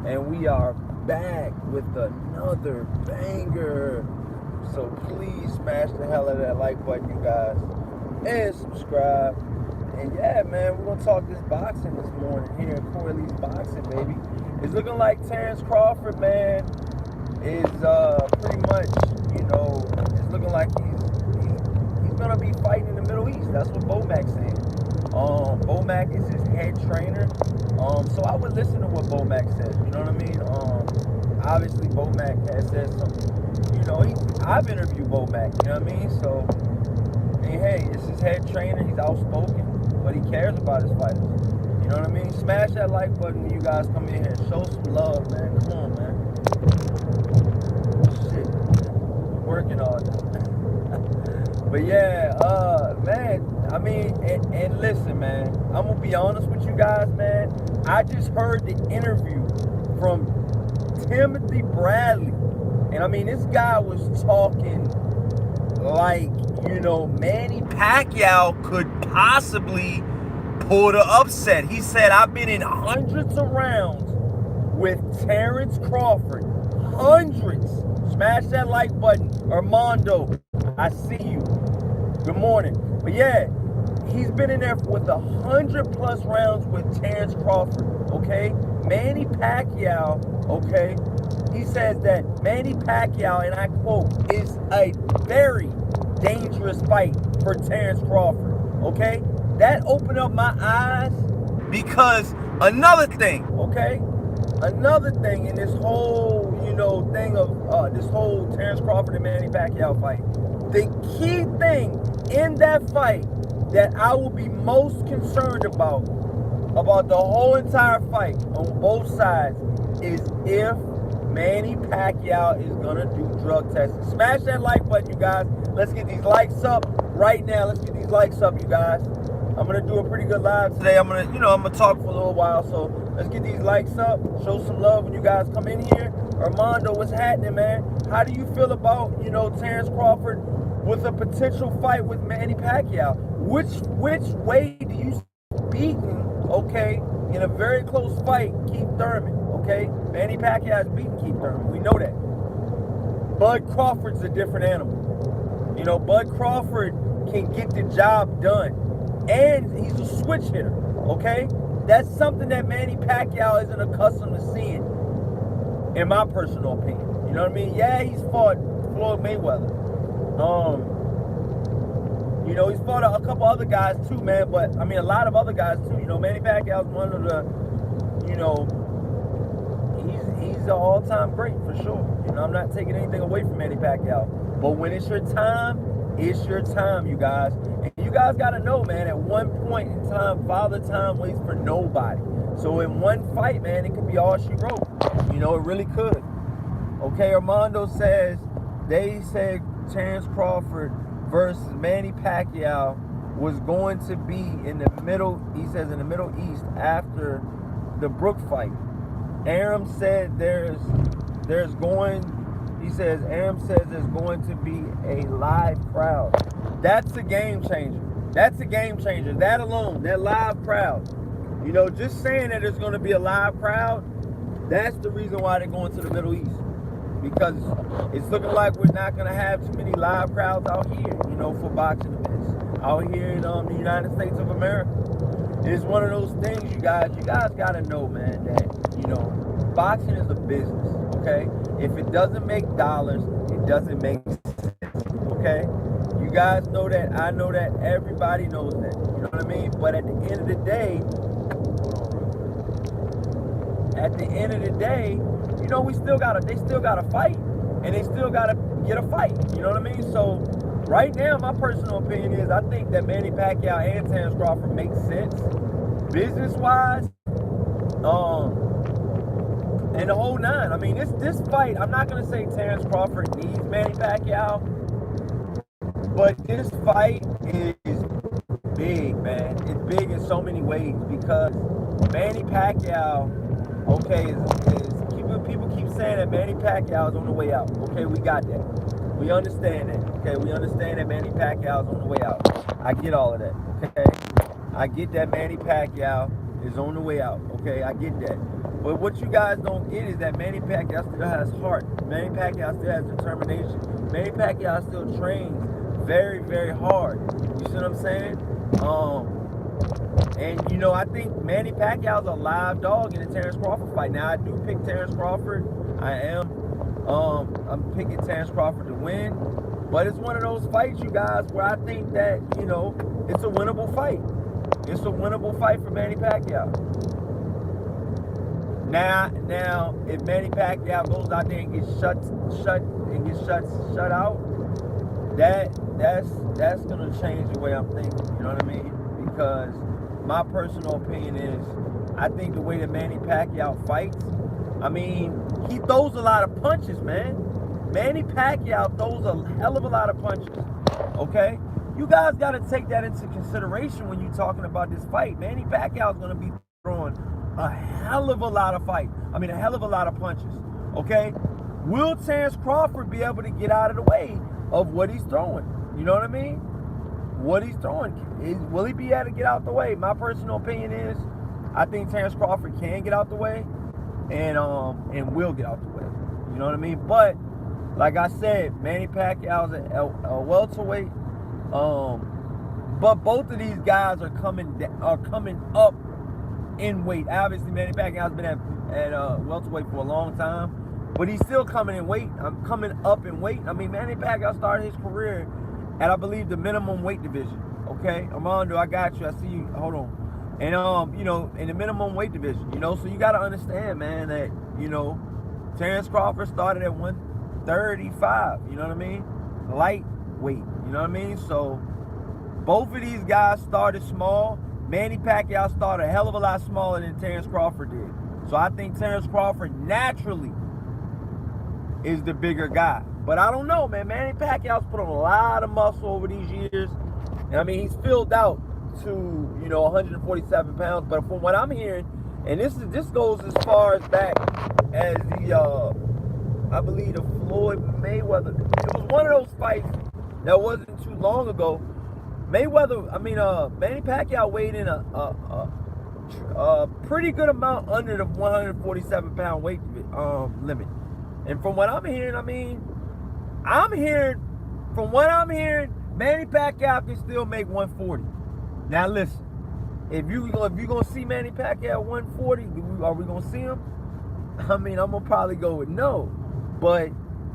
and we are back with another banger. So please smash the hell out of that like button, you guys, and subscribe. And yeah, man, we're gonna talk this boxing this morning here in Corley's Boxing, baby. It's looking like Terence Crawford, man, is pretty much, it's looking like he's gonna be fighting in the Middle East. That's what Bomac's saying. Bomac is his head trainer. So I would listen to what Bomac says. You know what I mean? Obviously Bomac has said something. I've interviewed Bomac. You know what I mean? So, hey, it's his head trainer. He's outspoken, but he cares about his fighters. You know what I mean? Smash that like button when you guys come in here and show some love, man. Come on, man. Shit, man. Working all day. But yeah, man, I mean, and listen, man, I'm gonna be honest with you guys, man. I just heard the interview from Timothy Bradley, and I mean, this guy was talking like, Manny Pacquiao could possibly pull the upset. He said, I've been in hundreds of rounds with Terence Crawford. Hundreds. Smash that like button. Armando, I see you. Good morning. But yeah, he's been in there with 100+ rounds with Terence Crawford, okay? Manny Pacquiao, okay? He says that Manny Pacquiao, and I quote, is a very dangerous fight for Terence Crawford, okay? That opened up my eyes because another thing, okay? Another thing in this whole, thing of this whole Terence Crawford and Manny Pacquiao fight. The key thing in that fight that I will be most concerned about the whole entire fight on both sides is if Manny Pacquiao is gonna do drug testing. Smash that like button, you guys. Let's get these likes up right now. Let's get these likes up, you guys. I'm gonna do a pretty good live today. I'm gonna talk for a little while, so let's get these likes up. Show some love when you guys come in here. Armando, what's happening, man? How do you feel about, Terence Crawford with a potential fight with Manny Pacquiao? Which way do you beaten, okay, in a very close fight, Keith Thurman, okay? Manny Pacquiao has beaten Keith Thurman. We know that. Bud Crawford's a different animal. Bud Crawford can get the job done. And he's a switch hitter, okay? That's something that Manny Pacquiao isn't accustomed to seeing, in my personal opinion. You know what I mean? Yeah, he's fought Floyd Mayweather. He's fought a couple other guys too, man, but, I mean, a lot of other guys too. Manny Pacquiao's one of the, he's an all-time great for sure. I'm not taking anything away from Manny Pacquiao. But when it's your time, you guys. And you guys got to know, man, at one point in time, Father Time waits for nobody. So in one fight, man, it could be all she wrote. It really could. Okay, Armando says, they said Terence Crawford versus Manny Pacquiao was going to be in the Middle, he says, in the Middle East after the Brook fight. Aram said he says there's going to be a live crowd. That's a game changer. That alone, that live crowd. Just saying that there's going to be a live crowd, that's the reason why they're going to the Middle East. Because it's looking like we're not going to have too many live crowds out here, for boxing events. Out here in the United States of America. It's one of those things, you guys got to know, man, that, boxing is a business, okay? If it doesn't make dollars, it doesn't make sense, okay? You guys know that, I know that, everybody knows that, you know what I mean? But at the end of the day, they still gotta fight, and they still gotta get a fight, you know what I mean? So, right now, my personal opinion is, I think that Manny Pacquiao and Terence Crawford make sense, business-wise, and the whole nine. I mean, this fight, I'm not going to say Terence Crawford needs Manny Pacquiao, but this fight is big, man. It's big in so many ways because Manny Pacquiao, okay, people keep saying that Manny Pacquiao is on the way out. Okay, we got that. We understand that. Okay, we understand that Manny Pacquiao is on the way out. I get all of that. Okay, I get that Manny Pacquiao is on the way out. Okay, I get that. But what you guys don't get is that Manny Pacquiao still has heart. Manny Pacquiao still has determination. Manny Pacquiao still trains very, very hard. You see what I'm saying? And you know, I think Manny Pacquiao's a live dog in the Terence Crawford fight. Now I do pick Terence Crawford. I am. I'm picking Terence Crawford to win. But it's one of those fights, you guys, where I think that, you know, it's a winnable fight. It's a winnable fight for Manny Pacquiao. Now, if Manny Pacquiao goes out there and gets shut out, that's gonna change the way I'm thinking. You know what I mean? Because my personal opinion is, I think the way that Manny Pacquiao fights, I mean, he throws a lot of punches, man. Manny Pacquiao throws a hell of a lot of punches. Okay? You guys got to take that into consideration when you're talking about this fight. Manny Pacquiao is going to be throwing a hell of a lot of a hell of a lot of punches. Okay? Will Terence Crawford be able to get out of the way of what he's throwing? You know what I mean? What he's throwing. Will he be able to get out the way? My personal opinion is, I think Terence Crawford can get out the way and will get out the way. You know what I mean? But like I said, Manny Pacquiao's a welterweight. But both of these guys are coming up in weight. Obviously, Manny Pacquiao's been at welterweight for a long time, but he's still coming in weight. I'm coming up in weight. I mean, Manny Pacquiao started his career at, I believe, the minimum weight division. Okay, Armando, I got you. I see you. Hold on. And you know, in the minimum weight division, you know, so you got to understand, man, that, you know, Terence Crawford started at 135. You know what I mean? Lightweight. You know what I mean? So both of these guys started small. Manny Pacquiao started a hell of a lot smaller than Terence Crawford did. So I think Terence Crawford naturally is the bigger guy. But I don't know, man. Manny Pacquiao's put on a lot of muscle over these years. And I mean, he's filled out to, you know, 147 pounds. But from what I'm hearing, and this goes as far as back as the I believe the Floyd Mayweather. It was one of those fights that wasn't too long ago. Manny Pacquiao weighed in a pretty good amount under the 147 pound weight limit. And from what I'm hearing, Manny Pacquiao can still make 140. Now listen, if you're gonna see Manny Pacquiao at 140, are we gonna see him? I mean, I'm gonna probably go with no. But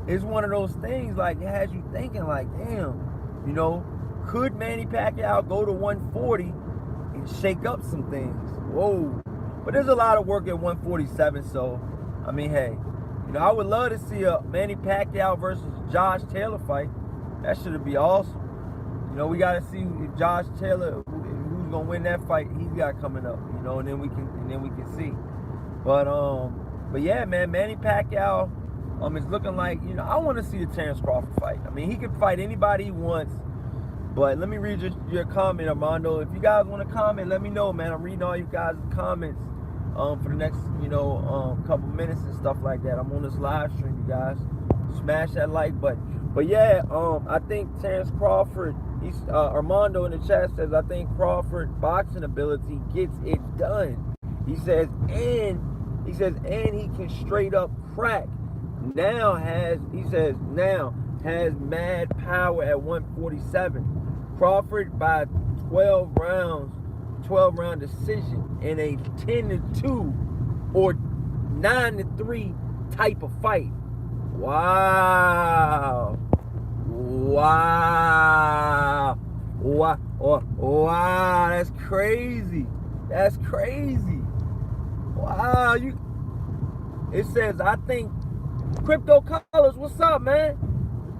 it's one of those things, like, it has you thinking, like, damn, you know, could Manny Pacquiao go to 140 and shake up some things? Whoa. But there's a lot of work at 147, so, I mean, hey, you know, I would love to see a Manny Pacquiao versus Josh Taylor fight. That should be awesome. You know, we got to see if Josh Taylor, who's going to win that fight he's got coming up, you know, and then we can see. But yeah, man, Manny Pacquiao, it's looking like, you know, I want to see the Terence Crawford fight. I mean, he can fight anybody he wants. But let me read your comment, Armando. If you guys want to comment, let me know, man. I'm reading all you guys' comments for the next, you know, couple minutes and stuff like that. I'm on this live stream, you guys. Smash that like button. But yeah, I think Terence Crawford, Armando in the chat says, I think Crawford boxing ability gets it done. He says, and he can straight up crack. Now has mad power at 147. Crawford by 12 round decision in a 10-2 or 9-3 type of fight. Wow, that's crazy. Wow, it says, I think Crypto Colors, what's up, man?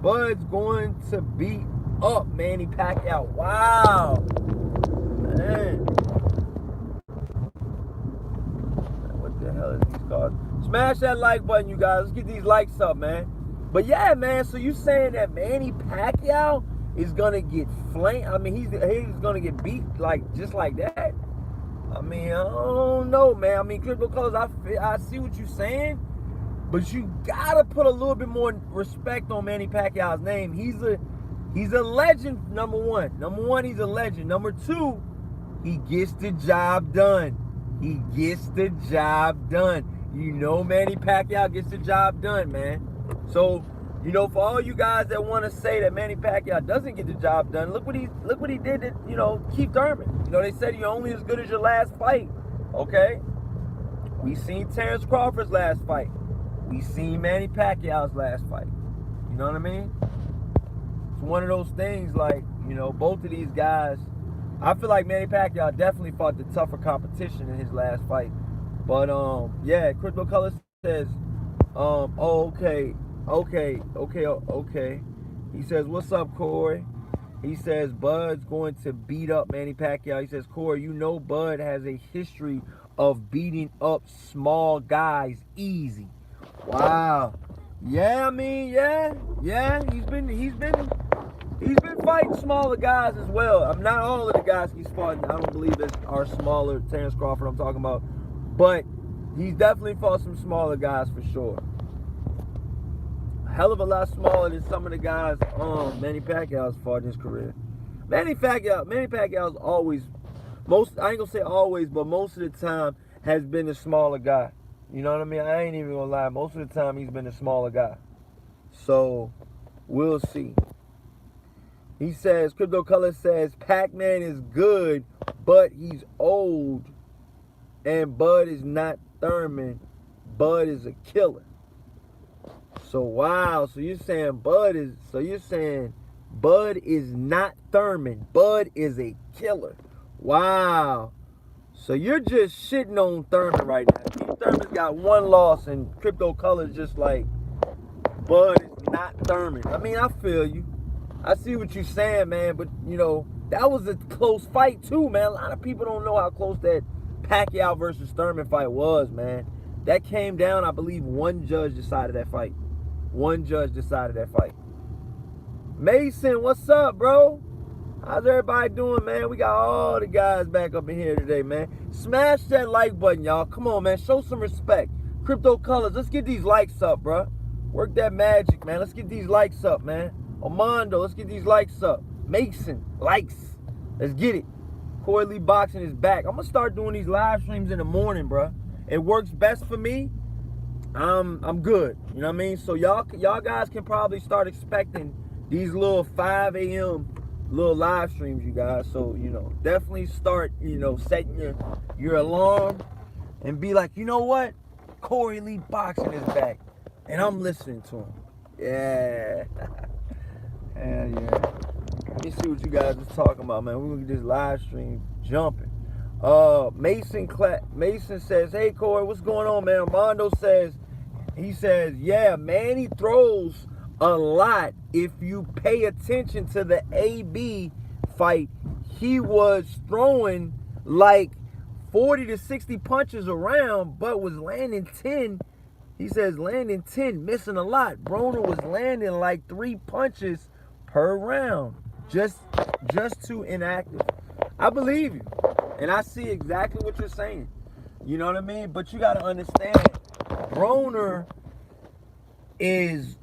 Bud's going to beat up Manny Pacquiao. Wow. Man. What the hell is these cards? Smash that like button, you guys. Let's get these likes up, man. But yeah, man, so you saying that Manny Pacquiao is going to get flanked? I mean, he's going to get beat just like that? I mean, I don't know, man. I mean, Crypto Colors, I see what you're saying. But you gotta put a little bit more respect on Manny Pacquiao's name. He's a legend, number one. Number one, he's a legend. Number two, he gets the job done. you know Manny Pacquiao gets the job done, man. So, you know, for all you guys that want to say that Manny Pacquiao doesn't get the job done, look what he did to, you know, Keith Thurman. You know, they said you're only as good as your last fight. Okay? We seen Terence Crawford's last fight. We seen Manny Pacquiao's last fight. You know what I mean? It's one of those things, like, you know, both of these guys, I feel like Manny Pacquiao definitely fought the tougher competition in his last fight. But yeah, Crypto Color says, okay. He says, what's up, Corey? He says, Bud's going to beat up Manny Pacquiao. He says, Corey, you know Bud has a history of beating up small guys easy. Wow. Yeah, I mean, yeah. He's been fighting smaller guys as well. I'm not all of the guys he's fought. I don't believe are smaller. Terence Crawford, I'm talking about, but he's definitely fought some smaller guys for sure. Hell of a lot smaller than some of the guys Manny Pacquiao's fought in his career. Manny Pacquiao's always, I ain't gonna say always, but most of the time has been a smaller guy. You know what I mean? I ain't even gonna lie. Most of the time he's been a smaller guy. So we'll see. He says, Crypto Color says, Pac-Man is good, but he's old. And Bud is not Thurman. Bud is a killer. So wow, so you're saying Bud is not Thurman. Bud is a killer. Wow. So you're just shitting on Thurman right now. Keith Thurman's got one loss and Crypto Color's just like, Bud is not Thurman. I mean, I feel you. I see what you're saying, man, but you know, that was a close fight too, man. A lot of people don't know how close that Pacquiao versus Thurman fight was, man. That came down, I believe one judge decided that fight. Mason, what's up, bro? How's everybody doing, man? We got all the guys back up in here today, man. Smash that like button, y'all. Come on, man. Show some respect. Crypto Colors, let's get these likes up, bro. Work that magic, man. Let's get these likes up, man. Armando, let's get these likes up. Mason, likes. Let's get it. Corey Lee Boxing is back. I'm going to start doing these live streams in the morning, bro. It works best for me. I'm good. You know what I mean? So y'all guys can probably start expecting these little 5 a.m. little live streams, you guys. So, you know, definitely start, you know, setting your alarm and be like, you know what? Corey Lee Boxing is back. And I'm listening to him. Yeah. Hell yeah. Let me see what you guys are talking about, man. We're going to get this live stream jumping. Mason says, hey, Corey, what's going on, man? Armando says, yeah, Manny throws a lot. If you pay attention to the AB fight, he was throwing like 40 to 60 punches around, but was landing 10. He says landing 10, missing a lot. Broner was landing like 3 punches per round. Just too inactive. I believe you. And I see exactly what you're saying. You know what I mean? But you got to understand, Broner is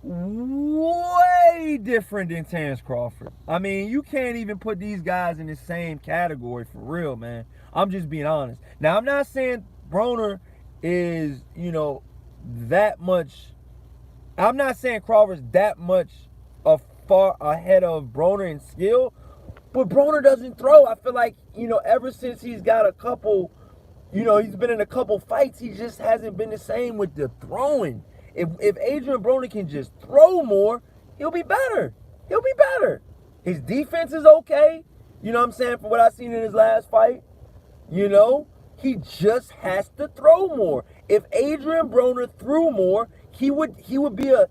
way different than Terence Crawford. I mean, you can't even put these guys in the same category for real, man. I'm just being honest. Now, I'm not saying Broner is, you know, that much. I'm not saying Crawford's that much far ahead of Broner in skill, but Broner doesn't throw. I feel like, you know, ever since he's got a couple, you know, he's been in a couple fights, he just hasn't been the same with the throwing. If Adrian Broner can just throw more, he'll be better. His defense is okay. You know what I'm saying? For what I've seen in his last fight, you know, he just has to throw more. If Adrian Broner threw more, he would be a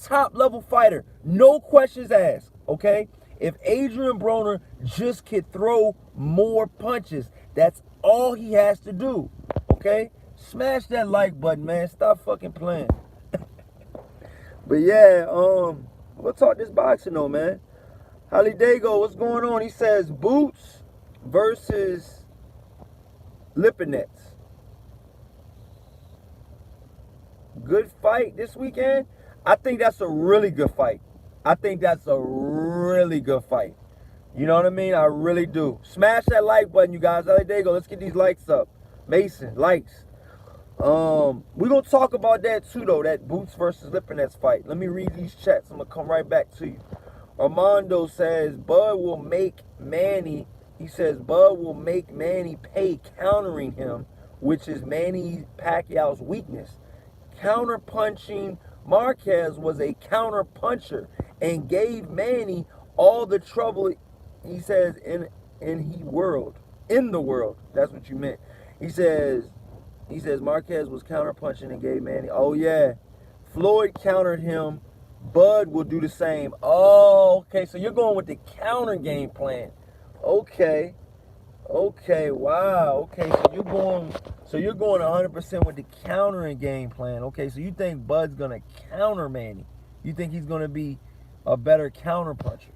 top level fighter. No questions asked, okay? If Adrian Broner just could throw more punches, that's all he has to do, okay? Smash that like button, man. Stop fucking playing. But yeah, we'll talk this boxing though, man. Holly Dago, what's going on? He says Boots versus Lipinets. Good fight this weekend. I think that's a really good fight. You know what I mean? I really do. Smash that like button, you guys. There you go. Let's get these likes up. Mason, likes. We're gonna talk about that too, though. That Boots versus Lipinets fight. Let me read these chats. I'm gonna come right back to you. Armando says Bud will make Manny. He says Bud will make Manny pay countering him, which is Manny Pacquiao's weakness. Counter punching Marquez was a counter puncher and gave Manny all the trouble. He says in the world. That's what you meant. He says Marquez was counter punching and gave Manny. Oh yeah, Floyd countered him. Bud will do the same. Oh, okay. So you're going with the counter game plan. Okay. Okay. Wow. Okay. So you're going 100% with the countering game plan. Okay. So you think Bud's gonna counter Manny? You think he's gonna be a better counter puncher?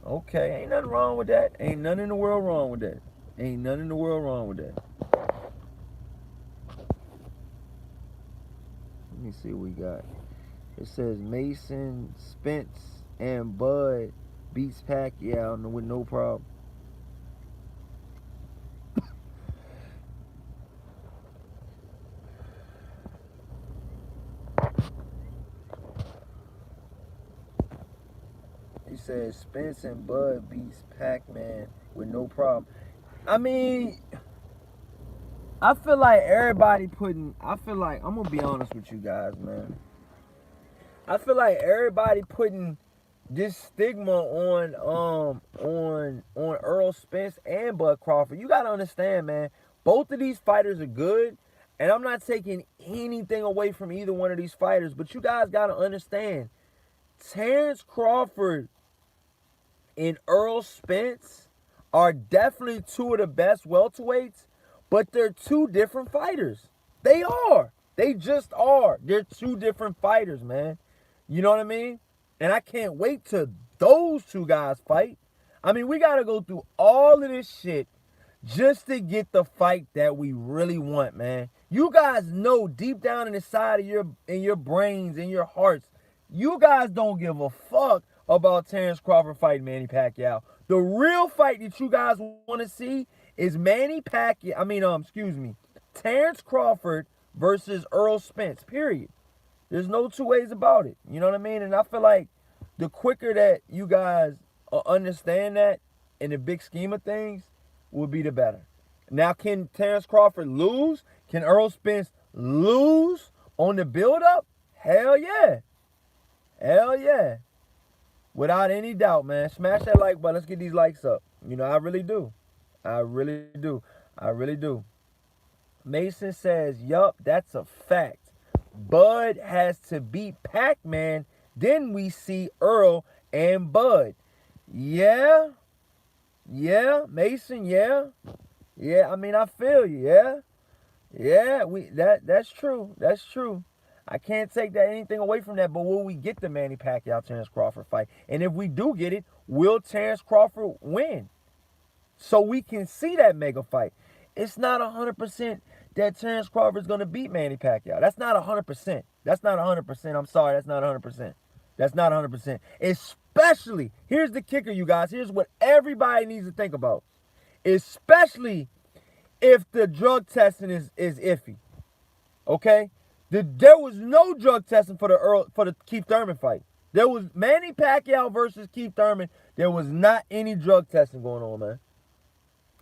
Okay. Ain't nothing wrong with that. Ain't nothing in the world wrong with that. Ain't nothing in the world wrong with that. Let me see what we got. It says Mason, Spence, and Bud beats Pacquiao with no problem. He says Spence and Bud beats Pac-Man with no problem. I mean, I feel like I'm gonna be honest with you guys, man. I feel like everybody putting this stigma on Earl Spence and Bud Crawford. You gotta understand, man. Both of these fighters are good, and I'm not taking anything away from either one of these fighters. But you guys gotta understand, Terence Crawford and Earl Spence are definitely two of the best welterweights, but they're two different fighters. They are. They just are. They're two different fighters, man. You know what I mean? And I can't wait till those two guys fight. I mean, we got to go through all of this shit just to get the fight that we really want, man. You guys know deep down in the side of your brains and your hearts, you guys don't give a fuck about Terence Crawford fighting Manny Pacquiao. The real fight that you guys want to see is Terence Crawford versus Earl Spence, period. There's no two ways about it. You know what I mean? And I feel like the quicker that you guys understand that in the big scheme of things would be the better. Now, can Terence Crawford lose? Can Earl Spence lose on the build-up? Hell yeah. Hell yeah. Without any doubt, man. Smash that like button. Let's get these likes up. You know, I really do. I really do. I really do. Mason says, yup, that's a fact. Bud has to beat Pac-Man. Then we see Earl and Bud. Yeah. Yeah, Mason, yeah. Yeah, I mean, I feel you, yeah. Yeah, that's true. That's true. I can't take anything away from that, but will we get the Manny Pacquiao Terence Crawford fight? And if we do get it, will Terence Crawford win? So we can see that mega fight. It's not 100% that Terence Crawford is going to beat Manny Pacquiao. That's not 100%. That's not 100%. I'm sorry, that's not 100%. That's not 100%. Especially, here's the kicker, you guys. Here's what everybody needs to think about. Especially if the drug testing is iffy. Okay? There was no drug testing for the Keith Thurman fight. There was Manny Pacquiao versus Keith Thurman. There was not any drug testing going on, man.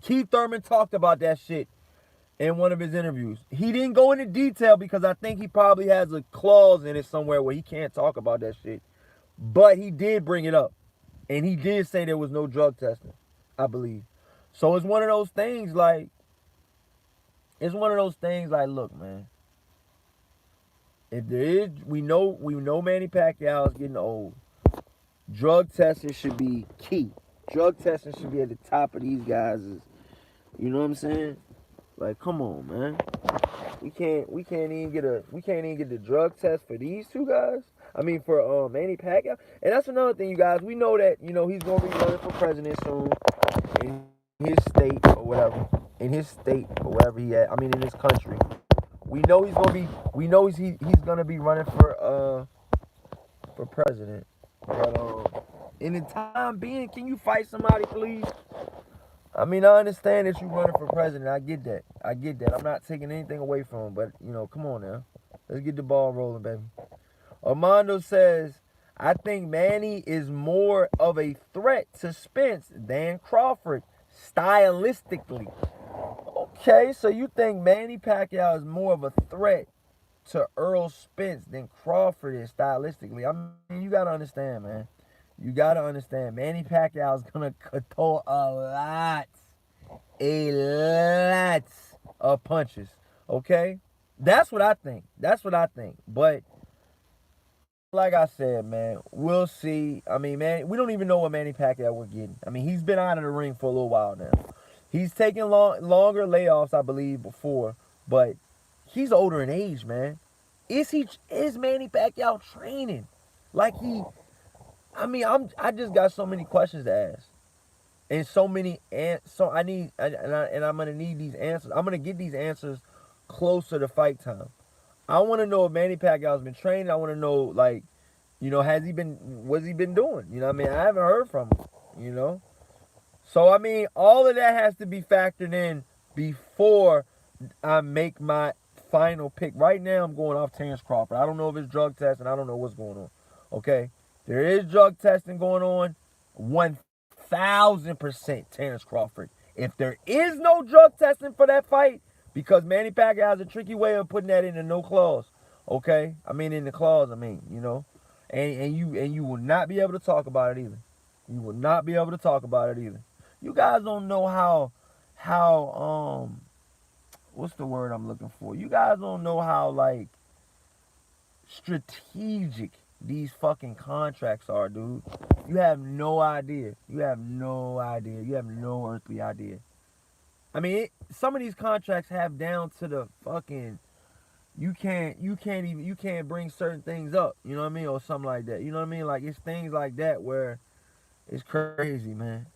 Keith Thurman talked about that shit in one of his interviews. He didn't go into detail because I think he probably has a clause in it somewhere where he can't talk about that shit. But he did bring it up. And he did say there was no drug testing, I believe. So it's one of those things like, look, man. If there is, we know Manny Pacquiao is getting old. Drug testing should be key. Drug testing should be at the top of these guys'. You know what I'm saying? Like, come on, man. We can't even get the drug test for these two guys. I mean, for Manny Pacquiao. And that's another thing, you guys. We know that he's gonna be running for president soon in his state or whatever. In his state or wherever he at. I mean, in his country. We know he's gonna be. We know he's gonna be running for president. But in the time being, can you fight somebody, please? I mean, I understand that you're running for president. I get that. I get that. I'm not taking anything away from him, but come on now. Let's get the ball rolling, baby. Armando says, I think Manny is more of a threat to Spence than Crawford, stylistically. Okay, so you think Manny Pacquiao is more of a threat to Earl Spence than Crawford is stylistically? I mean, you gotta understand, man. You gotta understand. Manny Pacquiao is gonna throw a lot of punches. Okay, that's what I think. That's what I think. But like I said, man, we'll see. I mean, man, we don't even know what Manny Pacquiao we're getting. I mean, he's been out of the ring for a little while now. He's taken longer layoffs, I believe, before, but he's older in age, man. Is Manny Pacquiao training like he? I mean, I just got so many questions to ask, and so many, so I need, and I'm gonna need these answers. I'm gonna get these answers closer to fight time. I want to know if Manny Pacquiao's been training. I want to know, like, what's he been doing? You know what I mean? I haven't heard from him. So, I mean, all of that has to be factored in before I make my final pick. Right now, I'm going off Terence Crawford. I don't know if it's drug testing. I don't know what's going on. Okay? There is drug testing going on. 1,000% Terence Crawford. If there is no drug testing for that fight, because Manny Pacquiao has a tricky way of putting that in the no clause. Okay? I mean, in the clause, And you will not be able to talk about it either. You will not be able to talk about it either. You guys don't know how what's the word I'm looking for? You guys don't know how, like, strategic these fucking contracts are, dude. You have no idea. You have no idea. You have no earthly idea. I mean, some of these contracts have down to the fucking you can't bring certain things up, you know what I mean, or something like that. You know what I mean? Like, it's things like that where it's crazy, man.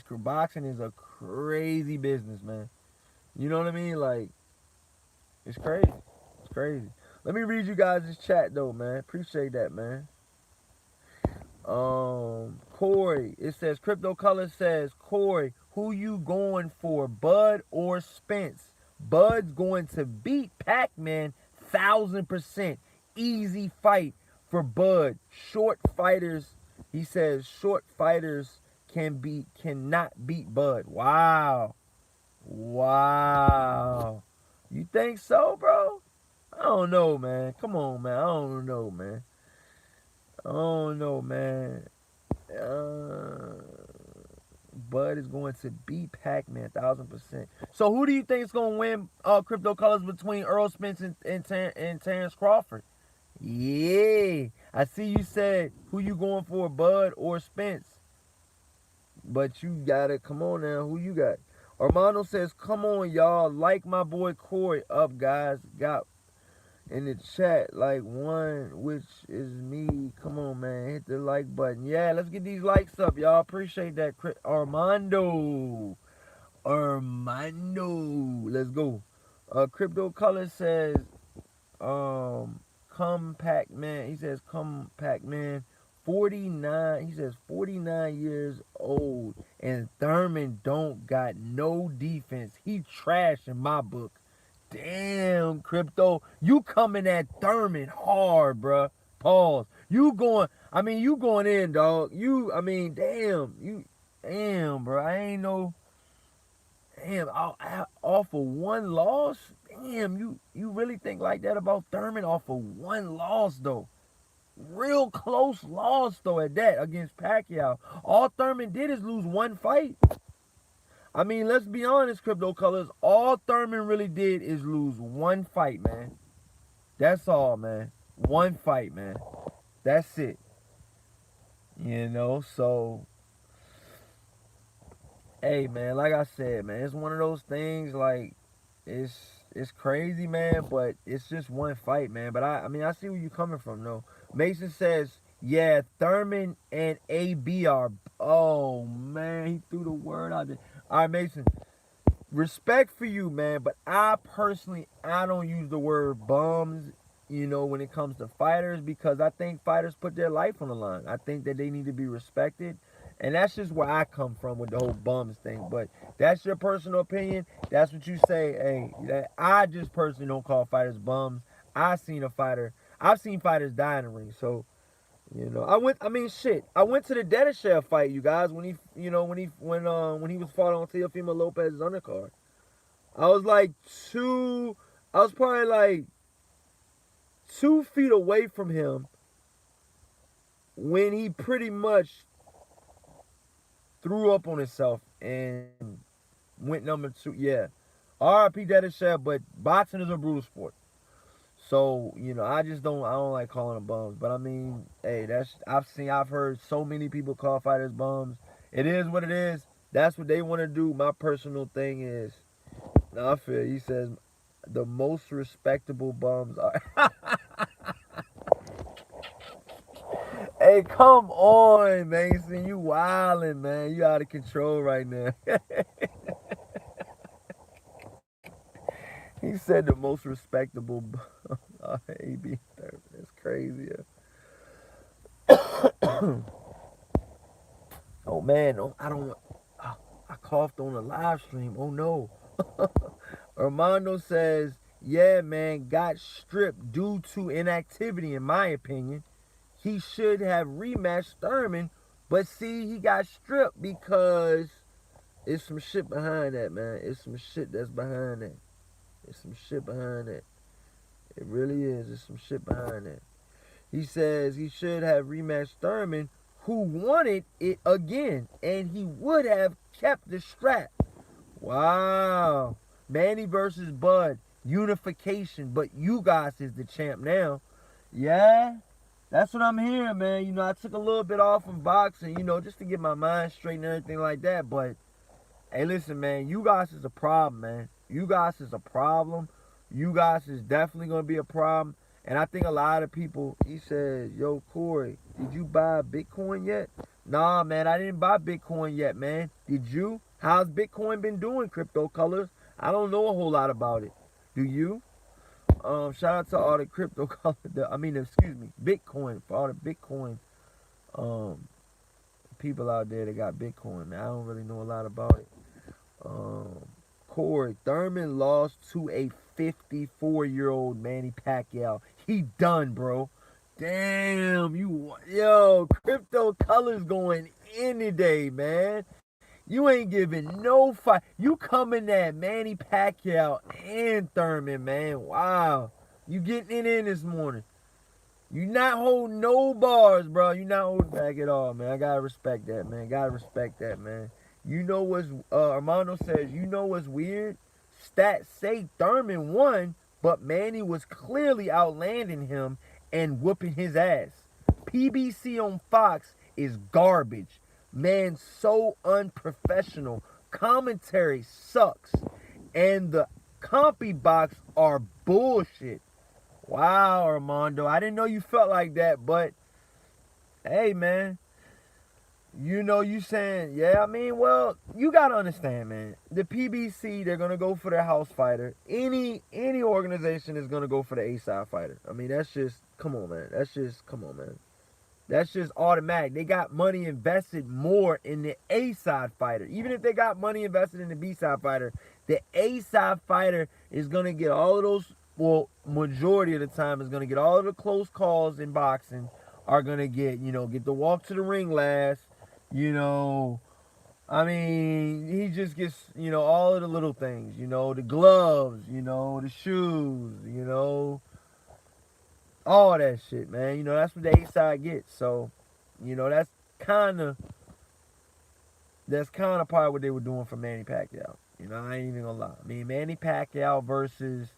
Boxing is a crazy business, man. You know what I mean? Like, it's crazy. It's crazy. Let me read you guys this chat though, man. Appreciate that, man. Corey, it says Crypto Color says, Corey, who you going for, Bud or Spence? Bud's going to beat Pac-Man 1,000%. Easy fight for Bud. Short fighters, he says, short fighters cannot beat Bud. Wow. Wow. You think so, bro? I don't know, man. Come on, man. I don't know, man. I don't know, man. Bud is going to beat Pac-Man 1,000%. So who do you think is going to win Crypto Colors between Earl Spence and Terence Crawford? Yeah. I see you said who you going for, Bud or Spence. But you got it. Come on now. Who you got? Armando says, come on, y'all. Like my boy Corey up, guys. Got in the chat like one, which is me. Come on, man, hit the like button. Yeah, let's get these likes up, y'all. Appreciate that. Armando, let's go. Crypto Color says, come Pac-Man. He says, come Pac-Man. 49, he says 49 years old, and Thurman don't got no defense. He trash in my book. Damn, Crypto, you coming at Thurman hard, bruh. Pause. You going in, dog. Damn, bro. I ain't no, damn, off of one loss? Damn, you really think like that about Thurman off of one loss, though? Real close loss, though, at that, against Pacquiao. All Thurman did is lose one fight. I mean, let's be honest, Crypto Colors. All Thurman really did is lose one fight, man. That's all, man. One fight, man. That's it. So, hey, man, like I said, man, it's one of those things, like, it's crazy, man, but it's just one fight, man. But I see where you're coming from, though. Mason says, yeah, Thurman and AB are, oh, man, he threw the word out there. All right, Mason, respect for you, man, but I don't use the word bums, when it comes to fighters, because I think fighters put their life on the line. I think that they need to be respected, And that's just where I come from with the whole bums thing. But that's your personal opinion. That's what you say. Hey, that I just personally don't call fighters bums. I've seen fighters die in the ring. So, I mean, shit. I went to the Dedishev fight, you guys, when when he was fought on Teofimo Lopez's undercard. I was like two, I was probably like 2 feet away from him when he pretty much threw up on himself and went number 2. Yeah. R.I.P. Dedishev, but boxing is a brutal sport. So, I don't like calling them bums. But I mean, hey, I've heard so many people call fighters bums. It is what it is. That's what they want to do. My personal thing is, I feel, he says, the most respectable bums are. Hey, come on, Mason. You wildin', man. You out of control right now. He said the most respectable AB therapist. That's crazy. Oh man, I don't. I coughed on a live stream. Oh no. Armando says, "Yeah, man, got stripped due to inactivity. In my opinion, he should have rematched Thurman, but see, he got stripped because it's some shit behind that, man. It's some shit that's behind that. It's some shit behind that. It really is. There's some shit behind that." He says he should have rematched Thurman, who wanted it again, and he would have kept the strap. Wow. Manny versus Bud. Unification, but you guys is the champ now. Yeah, that's what I'm hearing, man. I took a little bit off from boxing, just to get my mind straight and everything like that. But hey, listen, man, you guys is a problem, man. You guys is a problem. You guys is definitely gonna be a problem. And I think a lot of people, he says, yo, Corey, did you buy Bitcoin yet? Nah, man, I didn't buy Bitcoin yet, man. Did you? How's Bitcoin been doing, Crypto Colors? I don't know a whole lot about it. Do you? Shout out to all the crypto colors. Excuse me, Bitcoin, for all the Bitcoin um, people out there that got Bitcoin, man. I don't really know a lot about it. Um, Corey, Thurman lost to a 54-year-old Manny Pacquiao. He done, bro. Damn, yo, Crypto Colors going any day, man. You ain't giving no fight. You coming at Manny Pacquiao and Thurman, man. Wow. You getting it in this morning. You not holding no bars, bro. You not holding back at all, man. I gotta respect that, man. Gotta respect that, man. Armando says, what's weird? Stats say Thurman won, but Manny was clearly outlanding him and whooping his ass. PBC on Fox is garbage. Man, so unprofessional. Commentary sucks. And the compy box are bullshit. Wow, Armando. I didn't know you felt like that, but hey, man. You saying, yeah, well, you got to understand, man. The PBC, they're going to go for their house fighter. Any organization is going to go for the A-side fighter. That's just, come on, man. That's just automatic. They got money invested more in the A-side fighter. Even if they got money invested in the B-side fighter, the A-side fighter is going to get all of those, well, majority of the time is going to get all of the close calls in boxing, are going to get the walk to the ring last. He just gets, all of the little things, the gloves, the shoes, all that shit, man. That's what the A-side gets. So, that's kind of probably what they were doing for Manny Pacquiao. I ain't even gonna lie. Manny Pacquiao versus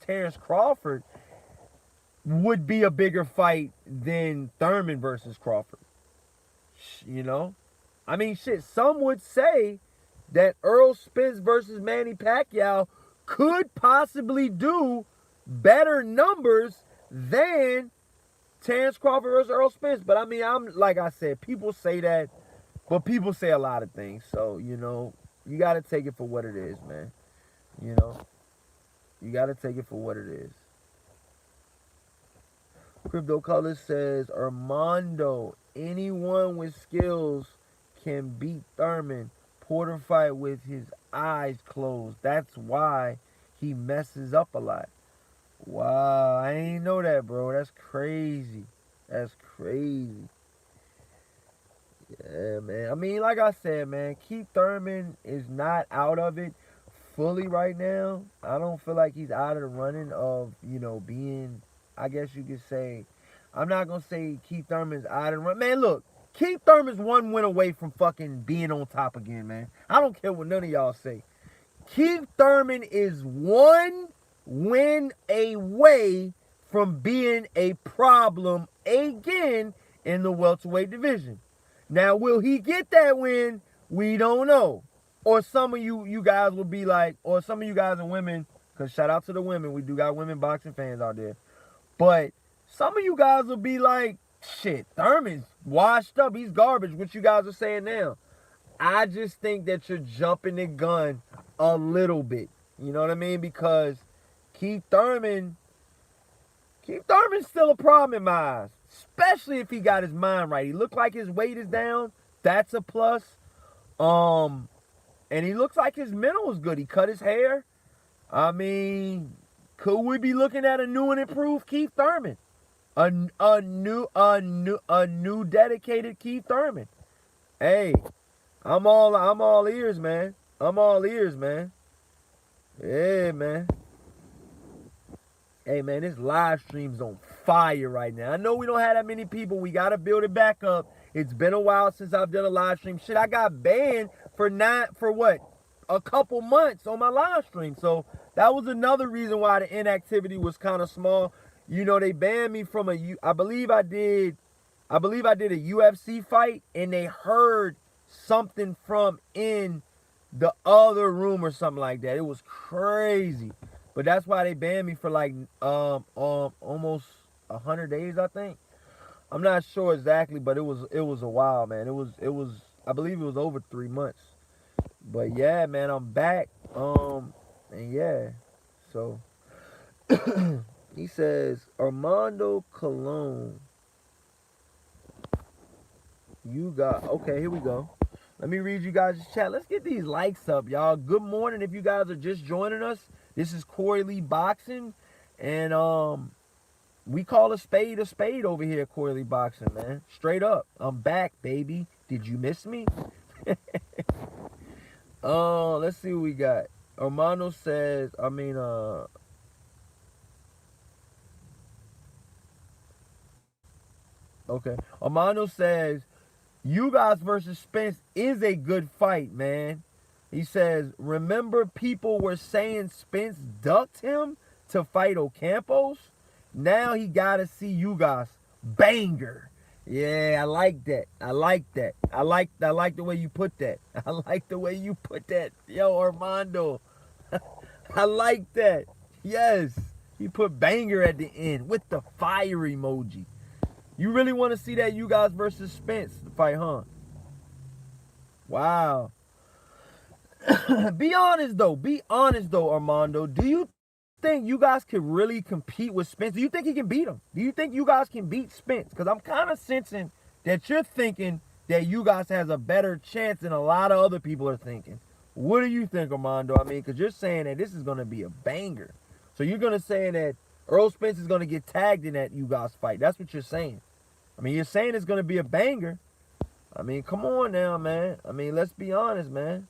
Terence Crawford would be a bigger fight than Thurman versus Crawford. Some would say that Earl Spence versus Manny Pacquiao could possibly do better numbers than Terence Crawford versus Earl Spence. But I'm like I said, people say that, but people say a lot of things. So, you got to take it for what it is, man. You got to take it for what it is. Crypto Color says Armando, anyone with skills can beat Thurman. Porter fight with his eyes closed. That's why he messes up a lot. Wow, I ain't know that, bro. That's crazy. That's crazy. Yeah, man. I mean, like I said, man, Keith Thurman is not out of it fully right now. I don't feel like he's out of the running of, being, I guess you could say, I'm not going to say Keith Thurman's out of the run. Man, look, Keith Thurman's one win away from fucking being on top again, man. I don't care what none of y'all say. Keith Thurman is one win away from being a problem again in the welterweight division. Now, will he get that win? We don't know. Or some of you guys will be like, or some of you guys and women, because shout out to the women, we do got women boxing fans out there. But some of you guys will be like, shit, Thurman's washed up. He's garbage. What you guys are saying now. I just think that you're jumping the gun a little bit. You know what I mean? Because Keith Thurman's still a problem in my eyes. Especially if he got his mind right. He looked like his weight is down. That's a plus. And he looks like his mental is good. He cut his hair. I mean, could we be looking at a new and improved Keith Thurman? A new dedicated Keith Thurman. Hey, I'm all ears, man. I'm all ears, man. Yeah, man. Hey, man, this live stream's on fire right now. I know we don't have that many people. We got to build it back up. It's been a while since I've done a live stream. Shit, I got banned for what? A couple months on my live stream. So that was another reason why the inactivity was kind of small. They banned me from I believe I did a UFC fight, and they heard something from in the other room or something like that. It was crazy. But that's why they banned me for like almost 100 days, I think. I'm not sure exactly, but it was a while, man. It was I believe it was over 3 months. But yeah, man, I'm back. And yeah. So he says Armando Colon. You got okay, here we go. Let me read you guys' chat. Let's get these likes up, y'all. Good morning if you guys are just joining us. This is Corey Lee Boxing. And we call a spade over here at Corey Lee Boxing, man. Straight up. I'm back, baby. Did you miss me? Let's see what we got. Armando says, okay. Armando says, you guys versus Spence is a good fight, man. He says, remember people were saying Spence ducked him to fight Ocampos? Now he got to see you guys. Banger. Yeah, I like that. I like that. I like the way you put that. I like the way you put that. Yo, Armando. I like that. Yes. He put banger at the end with the fire emoji. You really want to see that you guys versus Spence fight, huh? Wow. Be honest though, Armando. Do you think you guys could really compete with Spence? Do you think he can beat him? Do you think you guys can beat Spence? Because I'm kind of sensing that you're thinking that you guys has a better chance than a lot of other people are thinking. What do you think, Armando? I mean, because you're saying that this is going to be a banger. So you're going to say that Earl Spence is going to get tagged in that you guys fight. That's what you're saying. I mean, you're saying it's going to be a banger. I mean, come on now, man. I mean, let's be honest, man.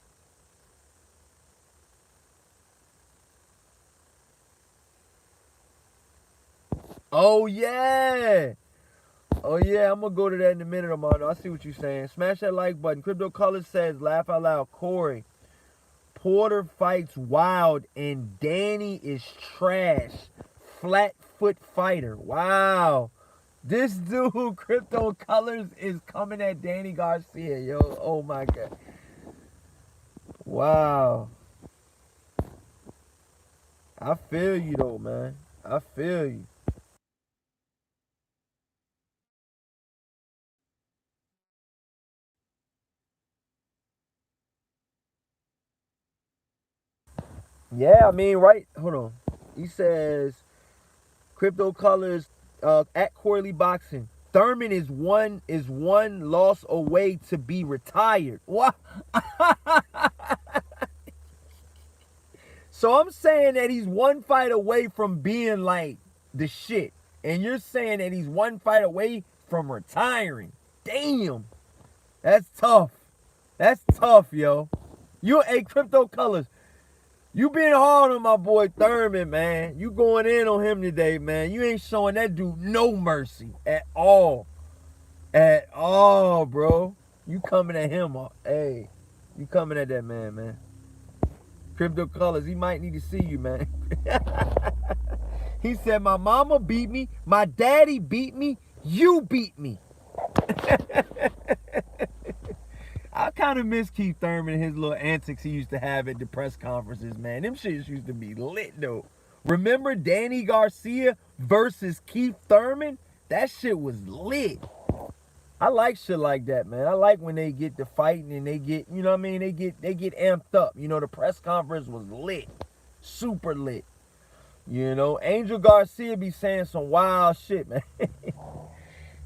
Oh, yeah. Oh, yeah, I'm going to go to that in a minute, Armando. I see what you're saying. Smash that like button. Crypto Color says, laugh out loud. Corey, Porter fights wild and Danny is trash. Flat foot fighter. Wow. This dude, Crypto Colors, is coming at Danny Garcia, yo. Oh, my God. Wow. I feel you, though, man. I feel you. Yeah, I mean, right. Hold on. He says, Crypto Colors at Corley Boxing. Thurman is one loss away to be retired. What? So I'm saying that he's one fight away from being like the shit. And you're saying that he's one fight away from retiring. Damn. That's tough. That's tough, yo. Crypto Colors. You being hard on my boy Thurman, man. You going in on him today, man. You ain't showing that dude no mercy at all. At all, bro. You coming at him. Hey, you coming at that man, man. Crypto Colors, he might need to see you, man. He said, my mama beat me, my daddy beat me, you beat me. I kind of miss Keith Thurman and his little antics he used to have at the press conferences, man. Them shits used to be lit, though. Remember Danny Garcia versus Keith Thurman? That shit was lit. I like shit like that, man. I like when they get to fighting and they get, you know what I mean? They get amped up. You know, the press conference was lit. Super lit. You know, Angel Garcia be saying some wild shit, man.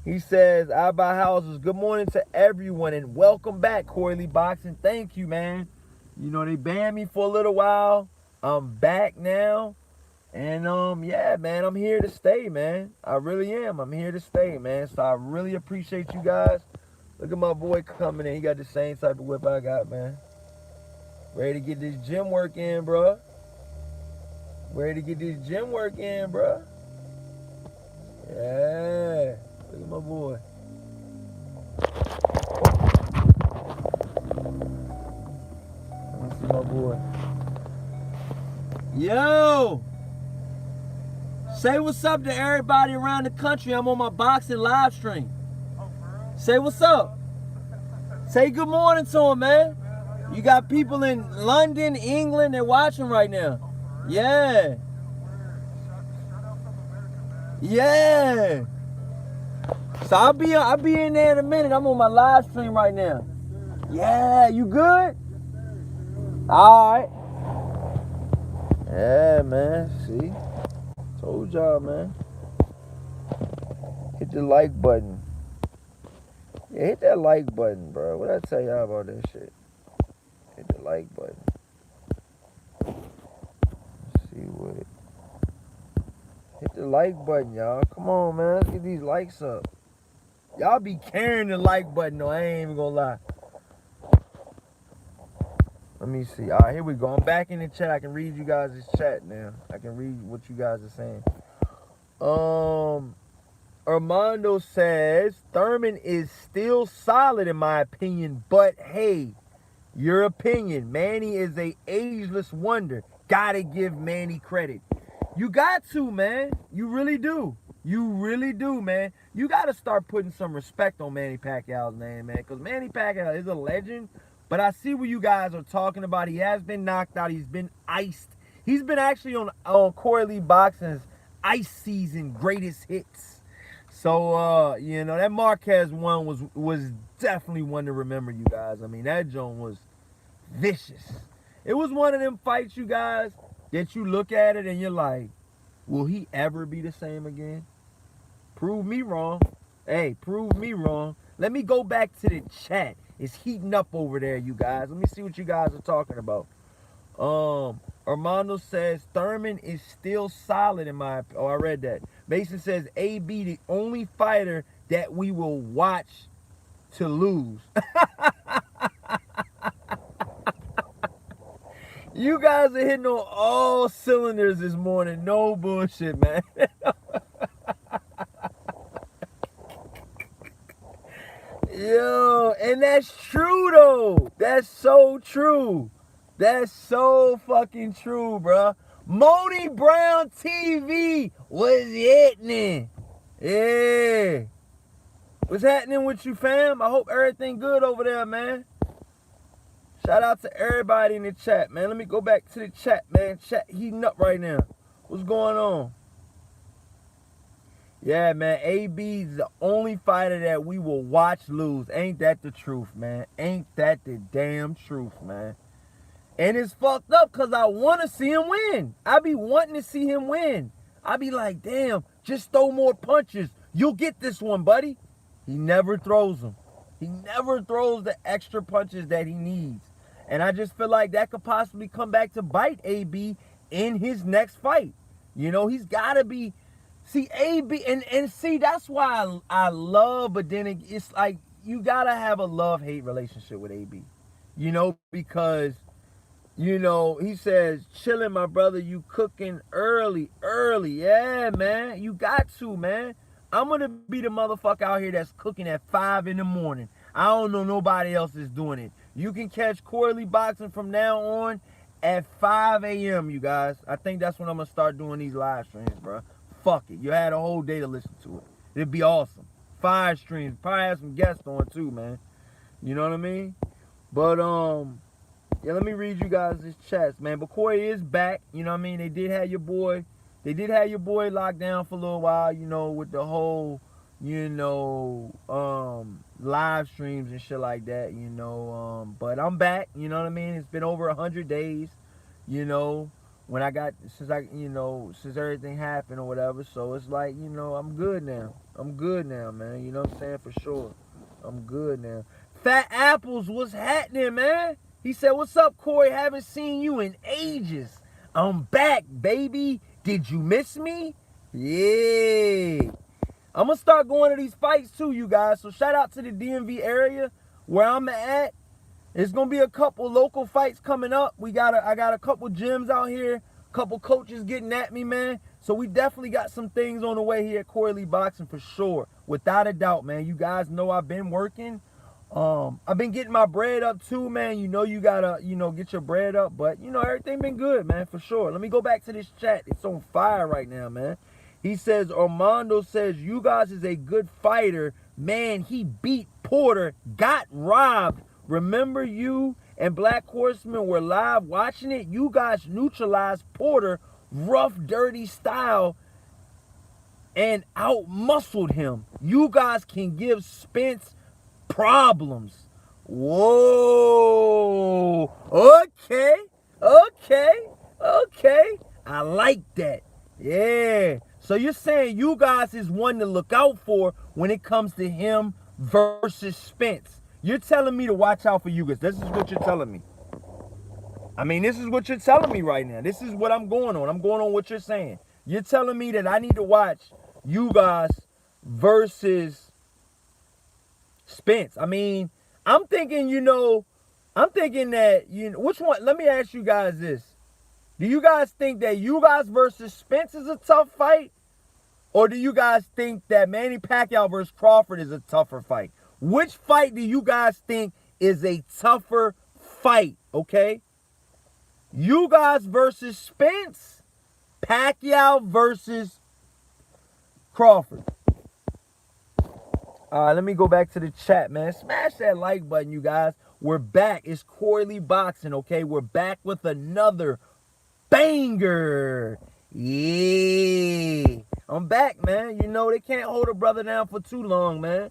He says, I buy houses. Good morning to everyone and welcome back, Corley Boxing. Thank you, man. You know, they banned me for a little while. I'm back now. And, yeah, man, I'm here to stay, man. I really am. I'm here to stay, man. So I really appreciate you guys. Look at my boy coming in. He got the same type of whip I got, man. Ready to get this gym work in, bro. Ready to get this gym work in, bro. Yeah. Look at my boy. Let me see my boy. Yo! Say what's up to everybody around the country. I'm on my boxing live stream. Say what's up. Say good morning to them, man. You got people in London, England, they're watching right now. Yeah. Yeah. So I'll be in there in a minute. I'm on my live stream right now. Yeah, you good? Alright. Yeah, man. See? Told y'all, man. Hit the like button. Yeah, hit that like button, bro. What I tell y'all about that shit? Hit the like button. Let's see what. Hit the like button, y'all. Come on, man. Let's get these likes up. Y'all be carrying the like button, though. I ain't even gonna lie. Let me see. All right, here we go. I'm back in the chat. I can read you guys' chat now. I can read what you guys are saying. Armando says, Thurman is still solid in my opinion, but hey, your opinion. Manny is a ageless wonder. Gotta give Manny credit. You got to, man. You really do. You really do, man. You gotta start putting some respect on Manny Pacquiao's name, man, because Manny Pacquiao is a legend. But I see what you guys are talking about. He has been knocked out. He's been iced. He's been actually on Corley Boxing's ice season greatest hits. So, you know, that Marquez one was definitely one to remember, you guys. I mean, that joint was vicious. It was one of them fights, you guys, that you look at it and you're like, will he ever be the same again? Prove me wrong. Hey, prove me wrong. Let me go back to the chat. It's heating up over there, you guys. Let me see what you guys are talking about. Armando says Thurman is still solid in my opinion. Oh, I read that. Mason says AB the only fighter that we will watch to lose. You guys are hitting on all cylinders this morning. No bullshit, man. Yo, and that's true, though. That's so true. That's so fucking true, bro. Moni Brown TV was hitting. Yeah. What's happening with you, fam? I hope everything good over there, man. Shout out to everybody in the chat, man. Let me go back to the chat, man. Chat heating up right now. What's going on? Yeah, man, AB's the only fighter that we will watch lose. Ain't that the truth, man? Ain't that the damn truth, man? And it's fucked up because I want to see him win. I be wanting to see him win. I be like, damn, just throw more punches. You'll get this one, buddy. He never throws them. He never throws the extra punches that he needs. And I just feel like that could possibly come back to bite AB in his next fight. You know, he's got to be. See, AB, and see, that's why I love, but then it's like you got to have a love-hate relationship with AB. You know, because, you know, he says, chilling, my brother, you cooking early. Yeah, man, you got to, man. I'm going to be the motherfucker out here that's cooking at 5 in the morning. I don't know nobody else is doing it. You can catch Corley Boxing from now on at 5 a.m., you guys. I think that's when I'm going to start doing these live streams, bro. Fuck it. You had a whole day to listen to it. It'd be awesome. 5 streams. Probably have some guests on too, man. You know what I mean? But, yeah, let me read you guys this chats, man. But Corey is back. You know what I mean? They did have your boy locked down for a little while, you know, with the whole, you know, live streams and shit like that, you know. But I'm back, you know what I mean? It's been over 100 days, you know, since everything happened or whatever. So it's like, you know, I'm good now, man. You know what I'm saying? For sure. I'm good now. Fat Apples, what's happening, man? He said, what's up, Corey? Haven't seen you in ages. I'm back, baby. Did you miss me? Yeah. I'm going to start going to these fights too, you guys. So shout out to the DMV area where I'm at. There's going to be a couple local fights coming up. I got a couple gyms out here. A couple coaches getting at me, man. So we definitely got some things on the way here at Corey Lee Boxing for sure. Without a doubt, man. You guys know I've been working. I've been getting my bread up too, man. You know you gotta, you know, get your bread up. But, you know, everything been good, man, for sure. Let me go back to this chat. It's on fire right now, man. He says, Armando says, you guys is a good fighter. Man, he beat Porter, got robbed. Remember you and Black Horseman were live watching it? You guys neutralized Porter, rough, dirty style, and out-muscled him. You guys can give Spence problems. Whoa. Okay. I like that. Yeah. So you're saying you guys is one to look out for when it comes to him versus Spence. You're telling me to watch out for you guys. This is what you're telling me. I mean, this is what you're telling me right now. This is what I'm going on. I'm going on what you're saying. You're telling me that I need to watch you guys versus Spence. I mean, I'm thinking that, which one? Let me ask you guys this. Do you guys think that you guys versus Spence is a tough fight? Or do you guys think that Manny Pacquiao versus Crawford is a tougher fight? Which fight do you guys think is a tougher fight, okay? You guys versus Spence, Pacquiao versus Crawford. All right, let me go back to the chat, man. Smash that like button, you guys. We're back. It's Corey Lee Boxing, okay? We're back with another banger. Yeah. I'm back, man. You know, they can't hold a brother down for too long, man.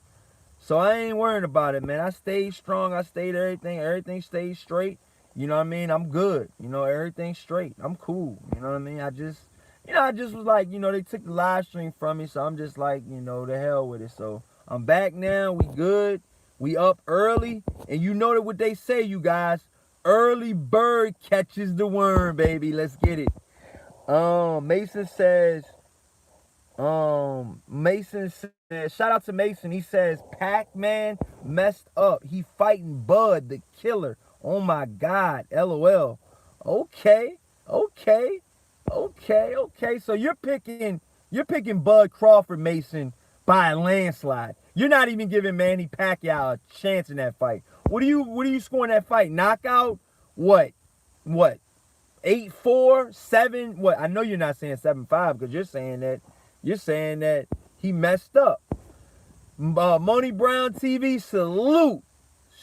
So I ain't worrying about it, man. I stayed strong. I stayed everything. Everything stayed straight. You know what I mean? I'm good. You know, everything's straight. I'm cool. You know what I mean? I just was like, you know, they took the live stream from me. So I'm just like, you know, the hell with it. So I'm back now. We good. We up early. And you know that what they say, you guys. Early bird catches the worm, baby. Let's get it. Mason says, shout out to Mason. He says, Pac-Man messed up. He fighting Bud, the killer. Oh my God. LOL. Okay. So you're picking Bud Crawford, Mason, by a landslide. You're not even giving Manny Pacquiao a chance in that fight. What are you scoring that fight? Knockout? What? 8-4, 7? What? I know you're not saying 7-5 because you're saying that he messed up. Money Brown TV, salute.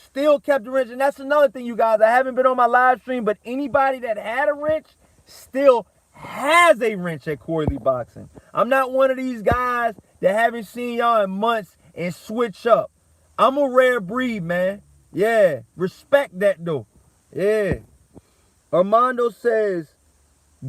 Still kept the wrench. And that's another thing, you guys. I haven't been on my live stream, but anybody that had a wrench still has a wrench at Corey Lee Boxing. I'm not one of these guys that haven't seen y'all in months and switch up. I'm a rare breed, man. Yeah. Respect that, though. Yeah. Armando says,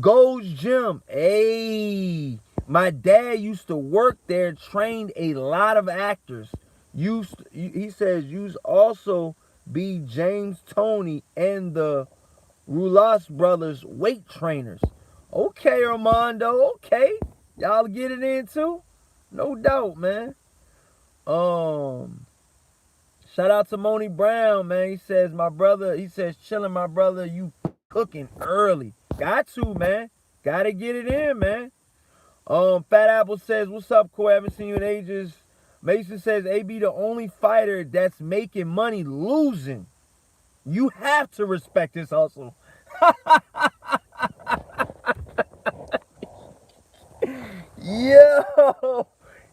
Gold's Gym. Hey. My dad used to work there, trained a lot of actors. He says, used also be James Tony and the Rulas brothers weight trainers. Okay, Armando, okay. Y'all get it in too? No doubt, man. Shout out to Moni Brown, man. He says, chilling, my brother, you cooking early. Got to, man. Gotta get it in, man. Fat Apple says, what's up, Corey? I haven't seen you in ages. Mason says, AB the only fighter that's making money losing. You have to respect his hustle.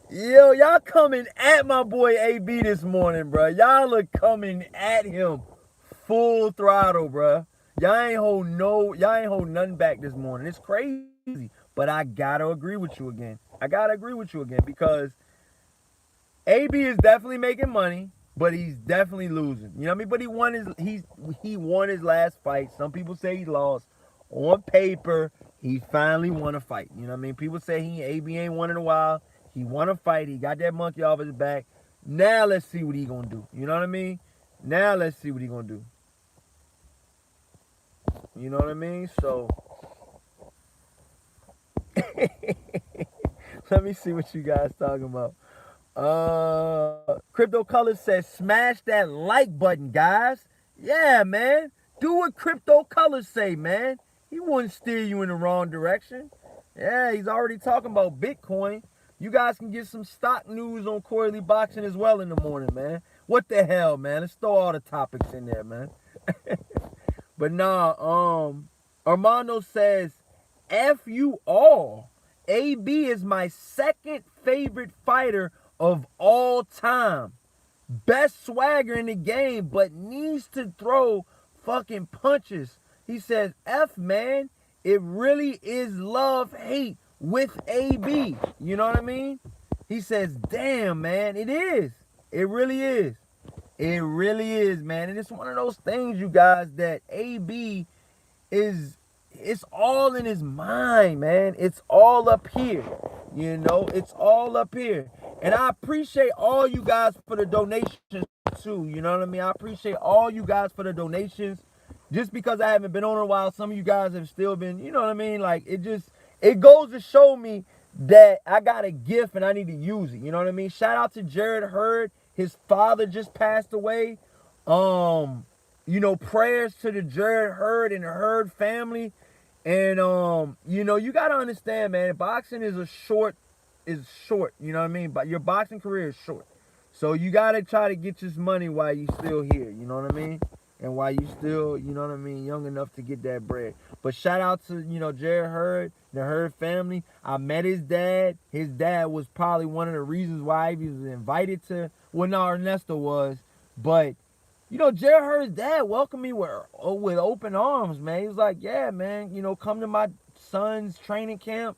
Yo, y'all coming at my boy AB this morning, bro. Y'all are coming at him full throttle, bro. Y'all ain't hold nothing back this morning. It's crazy, but I gotta agree with you again. Because AB is definitely making money, but he's definitely losing. You know what I mean? But he won his last fight. Some people say he lost. On paper, he finally won a fight. You know what I mean? People say AB ain't won in a while. He won a fight. He got that monkey off his back. Now let's see what he gonna do. You know what I mean? Now let's see what he gonna do. You know what I mean? So let me see what you guys talking about. Crypto Colors says, smash that like button, guys. Yeah, man. Do what Crypto Colors say, man. He wouldn't steer you in the wrong direction. Yeah, he's already talking about Bitcoin. You guys can get some stock news on Quarterly Boxing as well in the morning, man. What the hell, man? Let's throw all the topics in there, man. But nah, Armando says, F you all. AB is my second favorite fighter of all time. Best swagger in the game, but needs to throw fucking punches. He says, F, man, it really is love-hate with AB. You know what I mean? He says, damn, man, it is. It really is. It really is, man. And it's one of those things, you guys, that AB is, it's all in his mind, man. It's all up here. You know, it's all up here. And I appreciate all you guys for the donations, too. You know what I mean? I appreciate all you guys for the donations. Just because I haven't been on in a while, some of you guys have still been, you know what I mean? Like, it goes to show me that I got a gift and I need to use it. You know what I mean? Shout out to Jared Hurd. His father just passed away. You know, prayers to the Jared Hurd and the Hurd family. And, you know, you got to understand, man, boxing is short. You know what I mean? But your boxing career is short. So you got to try to get this money while you still here. You know what I mean? And while you still, you know what I mean, young enough to get that bread. But shout out to, you know, Jared Hurd, the Hurd family. I met his dad. His dad was probably one of the reasons why he was invited to, well, no, Ernesto was. But, you know, Jared Hurd's dad welcomed me with open arms, man. He was like, yeah, man, you know, come to my son's training camp.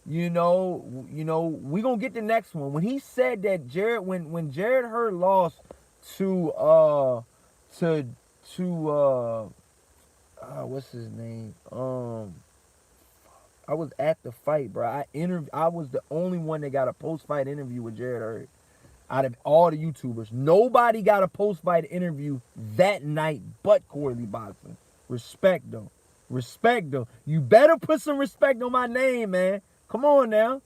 You know, we gonna get the next one. When he said that when Jared Hurd lost to what's his name? I was at the fight, bro. I was the only one that got a post-fight interview with Jared Hurd. Out of all the YouTubers, nobody got a post-fight interview that night but Quarterly Boxing. Respect though. You better put some respect on my name, man. Come on now.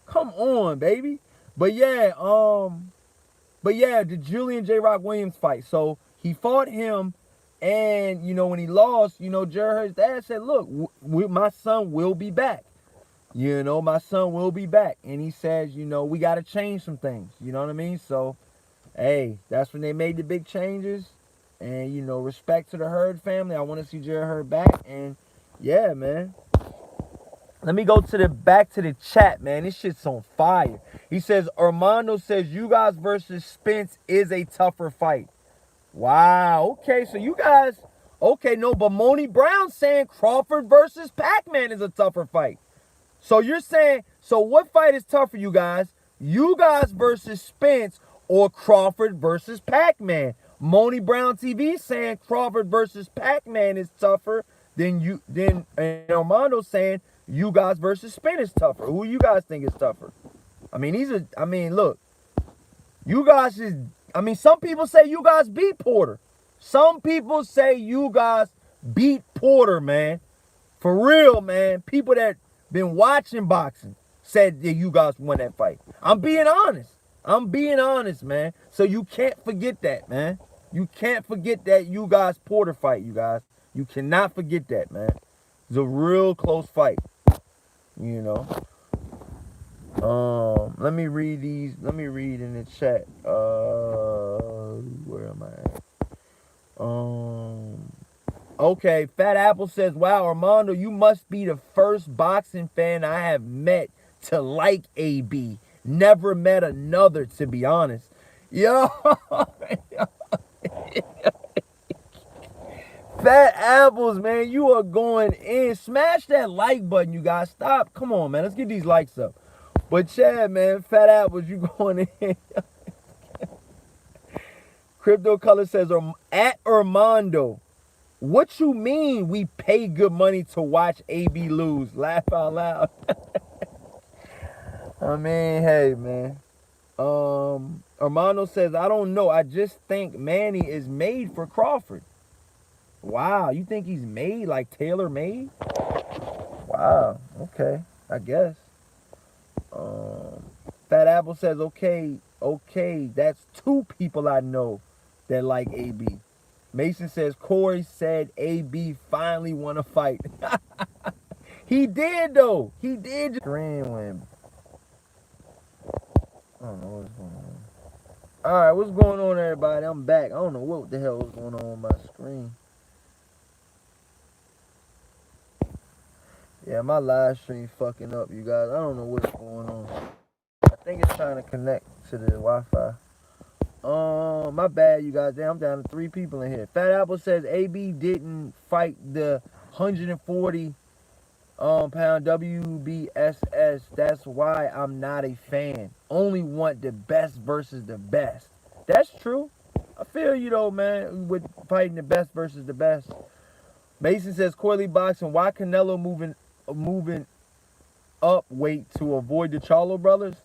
Come on, baby. But yeah, the Julian J. Rock Williams fight. So he fought him, and you know when he lost, you know Jared Hurd's dad said, "Look, my son will be back. You know, my son will be back." And he says, you know, we got to change some things. You know what I mean? So, hey, that's when they made the big changes. And, you know, respect to the Hurd family. I want to see Jared Hurd back. And, yeah, man. Let me go back to the chat, man. This shit's on fire. He says, Armando says, you guys versus Spence is a tougher fight. Wow. Okay, so you guys, okay, no, but Moni Brown saying Crawford versus Pac-Man is a tougher fight. So you're saying, so what fight is tougher, you guys? You guys versus Spence or Crawford versus Pac-Man? Moni Brown TV saying Crawford versus Pac-Man is tougher than Armando saying You guys versus Spin is tougher. Who you guys think is tougher? I mean, look. You guys is, some people say you guys beat Porter. Some people say you guys beat Porter, man. For real, man. People that been watching boxing said that you guys won that fight. I'm being honest. Man. So you can't forget that, man. You can't forget that you guys Porter fight, you guys. You cannot forget that, man. It's a real close fight. You know. Let me read these. Let me read in the chat. Where am I at? Okay, Fat Apple says, wow, Armando, you must be the first boxing fan I have met to like AB. Never met another, to be honest. Yo. Fat Apples, man, you are going in. Smash that like button, you guys. Stop. Come on, man. Let's get these likes up. But Chad, man, Fat Apples, you going in. Crypto Color says, at Armando, what you mean we pay good money to watch AB lose? Laugh out loud. I mean, hey, man. Armando says, I don't know. I just think Manny is made for Crawford. Wow, you think he's made, like tailor-made? Wow, okay, I guess. Fat Apple says, okay, that's two people I know that like AB. Mason says, Corey said AB finally won a fight. He did, though. He did. Screen win. I don't know what's going on. All right, what's going on, everybody? I'm back. I don't know what the hell was going on my screen. Yeah, my live stream fucking up, you guys. I don't know what's going on. I think it's trying to connect to the Wi-Fi. My bad, you guys. Damn, I'm down to 3 people in here. Fat Apple says AB didn't fight the 140 pound WBSS. That's why I'm not a fan. Only want the best versus the best. That's true. I feel you though, man, with fighting the best versus the best. Mason says, Coily boxing, why Canelo moving up weight to avoid the Charlo brothers?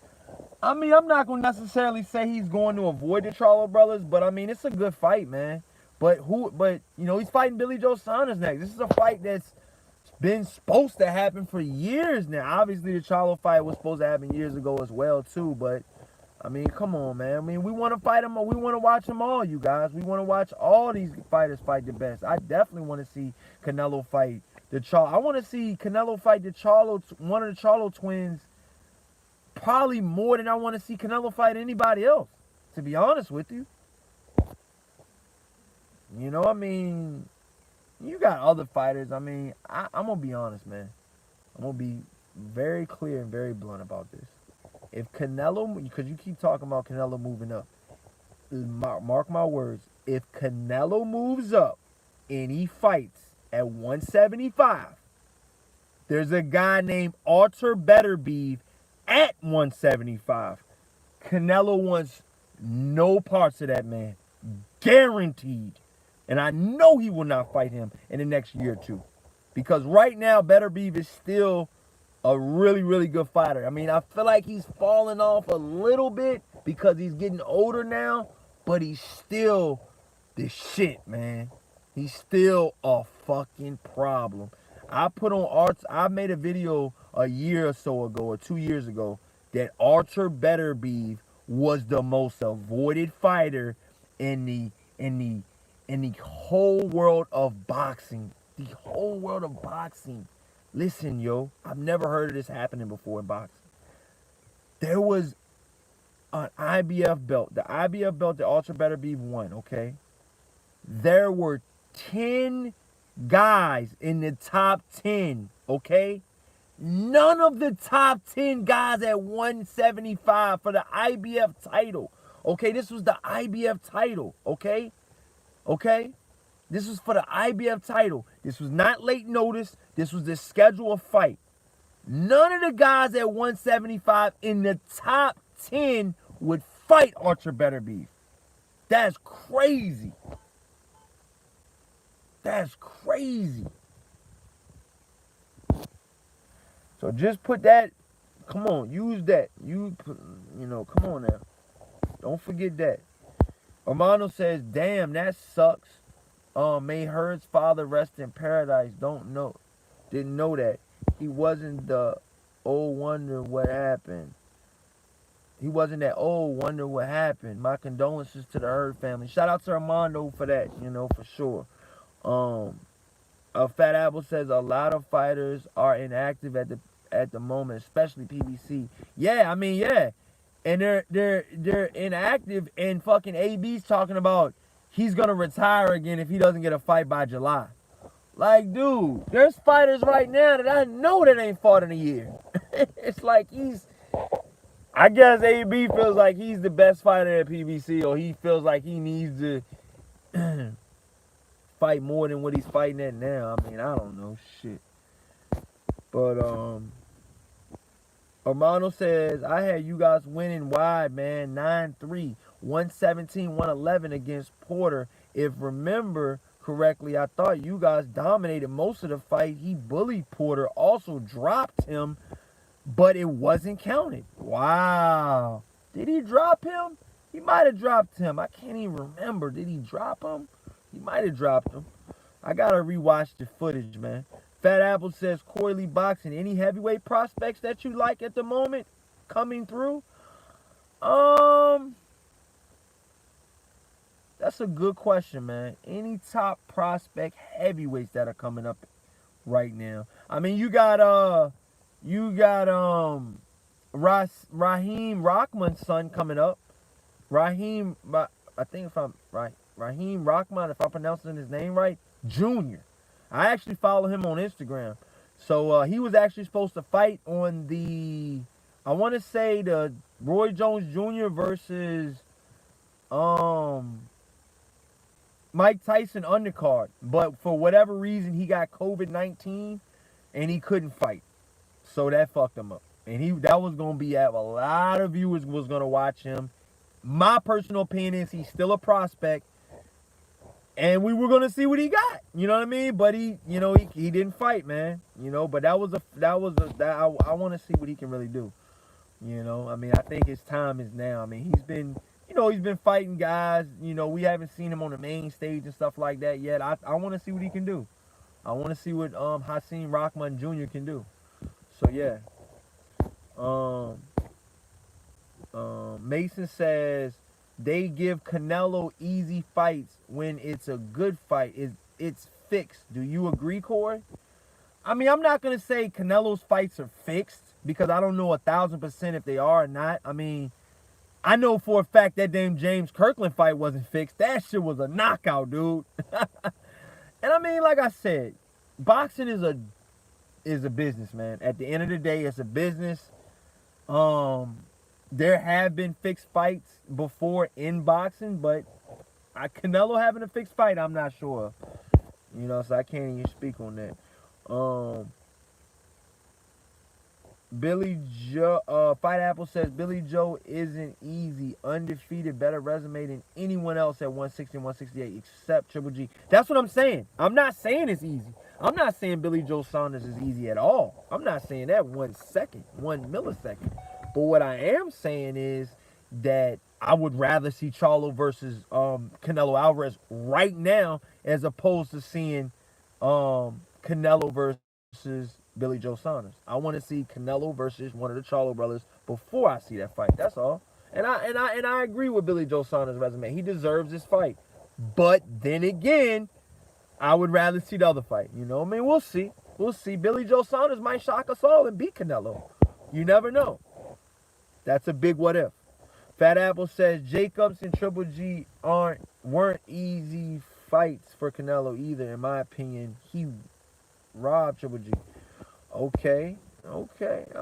I mean, I'm not going to necessarily say he's going to avoid the Charlo brothers, but I mean, it's a good fight, man. But you know, he's fighting Billy Joe Saunders next. This is a fight that's been supposed to happen for years now. Obviously, the Charlo fight was supposed to happen years ago as well, too, but I mean, come on, man. I mean, we want to fight them. We want to watch them all, you guys. We want to watch all these fighters fight the best. I definitely want to see Canelo fight the Charlo. I want to see Canelo fight the Charlo, one of the Charlo twins, probably more than I want to see Canelo fight anybody else, to be honest with you. You know, I mean, you got other fighters. I mean, I'm going to be honest, man. I'm going to be very clear and very blunt about this. If Canelo, because you keep talking about Canelo moving up, mark my words, if Canelo moves up and he fights at 175, there's a guy named Artur Beterbiev at 175. Canelo wants no parts of that man. Guaranteed. And I know he will not fight him in the next year or two. Because right now, Beterbiev is still a really, really good fighter. I mean, I feel like he's falling off a little bit because he's getting older now, but he's still the shit, man. He's still a fucking problem. I made a video a year or so ago, or 2 years ago, that Artur Beterbiev was the most avoided fighter in the whole world of boxing. The whole world of boxing. Listen, yo, I've never heard of this happening before in boxing. There was an IBF belt. The IBF belt that Artur Beterbiev won, okay? There were 10 guys in the top 10, okay? None of the top 10 guys at 175 for the IBF title. Okay, this was the IBF title, okay? Okay? This was for the IBF title. This was not late notice. This was the scheduled fight. None of the guys at 175 in the top 10 would fight Artur Beterbiev. That's crazy. That's crazy. So just put that. Come on, use that. Come on now. Don't forget that. Armando says, "Damn, that sucks. May Heard's father rest in paradise. Didn't know that. He wasn't the old wonder what happened. He wasn't that old wonder what happened. My condolences to the Heard family. Shout out to Armando for that, for sure. Fat Apple says a lot of fighters are inactive at the moment, especially PBC. Yeah, I mean, yeah. And they're inactive, and fucking AB's talking about he's gonna retire again if he doesn't get a fight by July. Like, dude, there's fighters right now that I know that ain't fought in a year. It's like I guess AB feels like he's the best fighter at PBC, or he feels like he needs to fight more than what he's fighting at now. I mean, I don't know, shit. But Armando says, I had you guys winning wide, man. 9-3, 117, 111 against Porter. If remember correctly, I thought you guys dominated most of the fight. He bullied Porter, also dropped him, but it wasn't counted. Wow. Did he drop him? He might have dropped him. I can't even remember. Did he drop him? He might have dropped him. I got to rewatch the footage, man. Fat Apple says, Corey Lee Boxing, any heavyweight prospects that you like at the moment coming through? That's a good question, man. Any top prospect heavyweights that are coming up right now? I mean, you got Raheem Rockman's son coming up. Raheem, I think if I'm right, Raheem Rockman, if I'm pronouncing his name right, Jr. I actually follow him on Instagram. So he was actually supposed to fight on I want to say the Roy Jones Jr. versus Mike Tyson undercard. But for whatever reason, he got COVID-19 and he couldn't fight. So that fucked him up. And that was going to be a lot of viewers was going to watch him. My personal opinion is he's still a prospect. And we were gonna see what he got, you know what I mean? But he didn't fight, man. But I want to see what he can really do. I mean, I think his time is now. I mean, he's been fighting guys. We haven't seen him on the main stage and stuff like that yet. I want to see what he can do. I want to see what Hasim Rahman Jr. can do. So yeah. Mason says, they give Canelo easy fights when it's a good fight. It's fixed. Do you agree, Corey? I mean, I'm not going to say Canelo's fights are fixed because I don't know 1,000% if they are or not. I mean, I know for a fact that damn James Kirkland fight wasn't fixed. That shit was a knockout, dude. And I mean, like I said, boxing is a business, man. At the end of the day, it's a business. There have been fixed fights before in boxing, but Canelo having a fixed fight, I'm not sure. So I can't even speak on that. Billy Joe, Fight Apple says, Billy Joe isn't easy. Undefeated, better resume than anyone else at 160 and 168 except Triple G. That's what I'm saying. I'm not saying it's easy. I'm not saying Billy Joe Saunders is easy at all. I'm not saying that 1 second, 1 millisecond. But what I am saying is that I would rather see Charlo versus Canelo Alvarez right now as opposed to seeing Canelo versus Billy Joe Saunders. I want to see Canelo versus one of the Charlo brothers before I see that fight. That's all. And I agree with Billy Joe Saunders' resume. He deserves this fight. But then again, I would rather see the other fight. I mean, we'll see. We'll see. Billy Joe Saunders might shock us all and beat Canelo. You never know. That's a big what if. Fat Apple says Jacobs and Triple G weren't easy fights for Canelo either, in my opinion. He robbed Triple G. Okay. I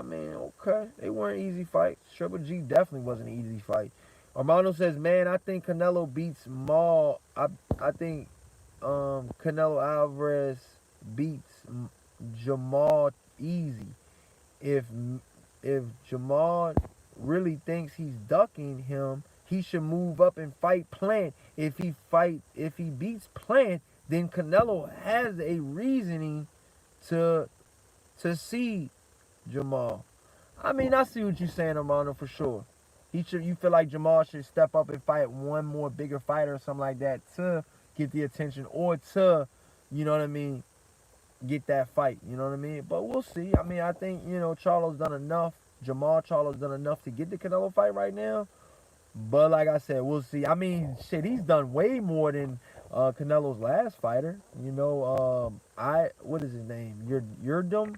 mean, okay. They weren't easy fights. Triple G definitely wasn't an easy fight. Armando says, man, I think Canelo beats Maul. I think Canelo Alvarez beats Jamal easy. If Jamal really thinks he's ducking him, he should move up and fight Plant. If he beats Plant, then Canelo has a reasoning to see Jamal. I mean, I see what you're saying, Armando, for sure. You feel like Jamal should step up and fight one more bigger fighter or something like that to get the attention or to, you know what I mean, get that fight. You know what I mean? But we'll see. I mean, I think, Charlo's done enough. Jamal Charlo's done enough to get the Canelo fight right now. But like I said, we'll see. I mean, shit, he's done way more than Canelo's last fighter. What is his name? Yurdum.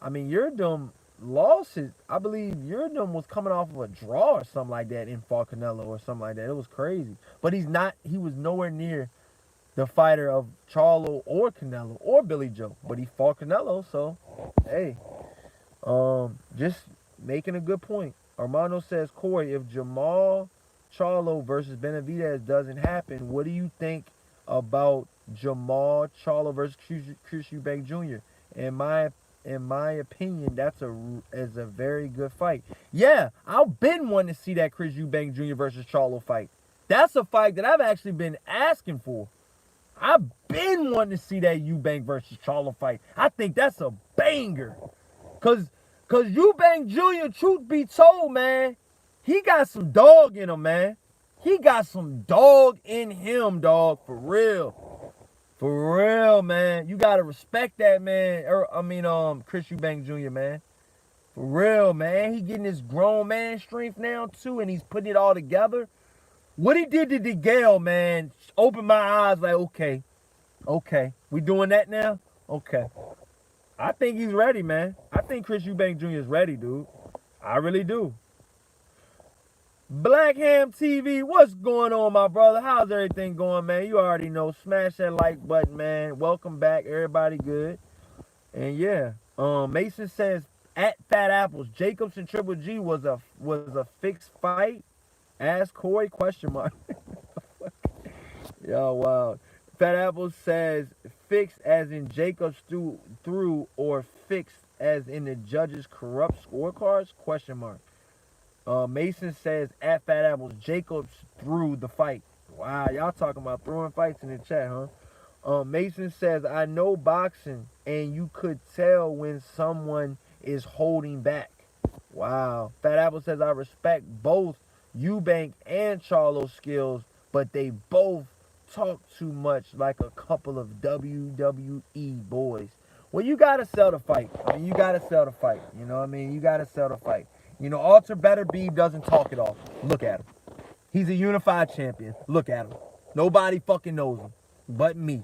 I mean, Yurdum lost his. I believe Yurdum was coming off of a draw or something like that in fought Canelo or something like that. It was crazy. But he's not. He was nowhere near the fighter of Charlo or Canelo or Billy Joe. But he fought Canelo, so hey, just making a good point. Armando says, Corey, if Jamal Charlo versus Benavidez doesn't happen, what do you think about Jamal Charlo versus Chris Eubank Jr.? In my opinion, is a very good fight. Yeah, I've been wanting to see that Chris Eubank Jr. versus Charlo fight. That's a fight that I've actually been asking for. I've been wanting to see that Eubank versus Charlo fight. I think that's a banger. Cause Eubank Jr., truth be told, man, he got some dog in him, man. He got some dog in him, dog, for real. For real, man. You gotta respect that, man. Chris Eubank Jr., man. For real, man. He getting his grown man strength now, too, and he's putting it all together. What he did to DeGale, man, opened my eyes like, okay. We doing that now? Okay. I think he's ready, man. I think Chris Eubank Jr. is ready, dude. I really do. Blackham TV, what's going on, my brother? How's everything going, man? You already know. Smash that like button, man. Welcome back. Everybody good. And yeah, Mason says at Fat Apples, Jacobs and Triple G was a fixed fight. Ask Corey ? Yo, wow. Fat Apple says fixed as in Jacobs through or fixed as in the judges' corrupt scorecards ? Mason says at Fat Apples, Jacobs threw the fight. Wow, y'all talking about throwing fights in the chat, huh? Mason says, I know boxing and you could tell when someone is holding back. Wow. Fat Apple says, I respect both Eubank and Charlo's skills, but they both talk too much like a couple of WWE boys. Well, you got to sell the fight. You got to sell the fight. You know what I mean? You got to sell the fight. Alter Better Beeb doesn't talk it off. Look at him. He's a unified champion. Look at him. Nobody fucking knows him but me.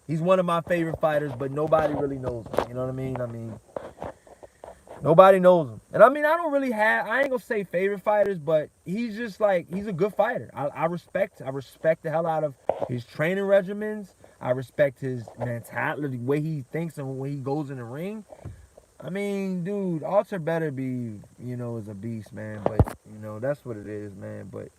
He's one of my favorite fighters, but nobody really knows him. You know what I mean? Nobody knows him. And I don't really I ain't gonna say favorite fighters, but he's just like, he's a good fighter. I respect the hell out of his training regimens. I respect his mentality, the way he thinks and when he goes in the ring. Dude, Alter Better Be, is a beast, man. But, that's what it is, man. But,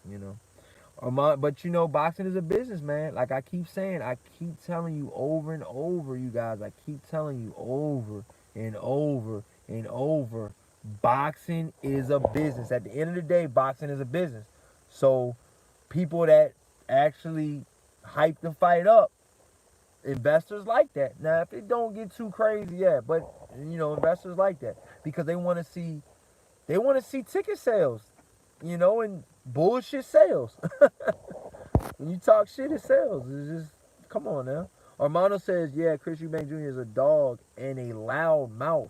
boxing is a business, man. Like I keep saying, I keep telling you over and over, you guys. I keep telling you over and over and over. Boxing is a business. At the end of the day, boxing is a business. So, people that actually hype the fight up, investors like that. Now, if it don't get too crazy, yeah, but investors like that because they want to see ticket sales, and bullshit sales. When you talk shit, it sells. It's just, come on now. Armando says, yeah, Chris Eubank Jr. is a dog and a loud mouth.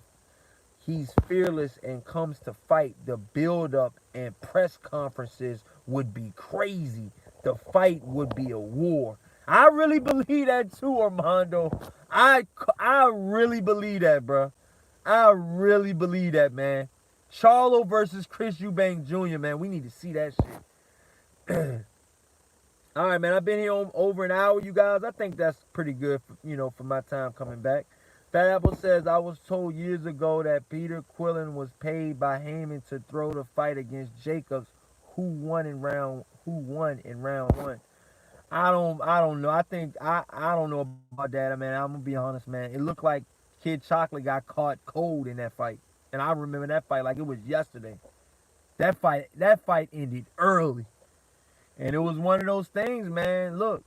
He's fearless and comes to fight. The build-up and press conferences would be crazy. The fight would be a war. I really believe that too, Armando. I really believe that, bro. I really believe that, man. Charlo versus Chris Eubank Jr., man. We need to see that shit. All right, man. I've been here over an hour, you guys. I think that's pretty good, for my time coming back. Fat Apple says, I was told years ago that Peter Quillen was paid by Heyman to throw the fight against Jacobs, who won in round one. I don't know. I don't know about that, man. I'm gonna be honest, man. It looked like Kid Chocolate got caught cold in that fight. And I remember that fight like it was yesterday. That fight ended early. And it was one of those things, man. Look,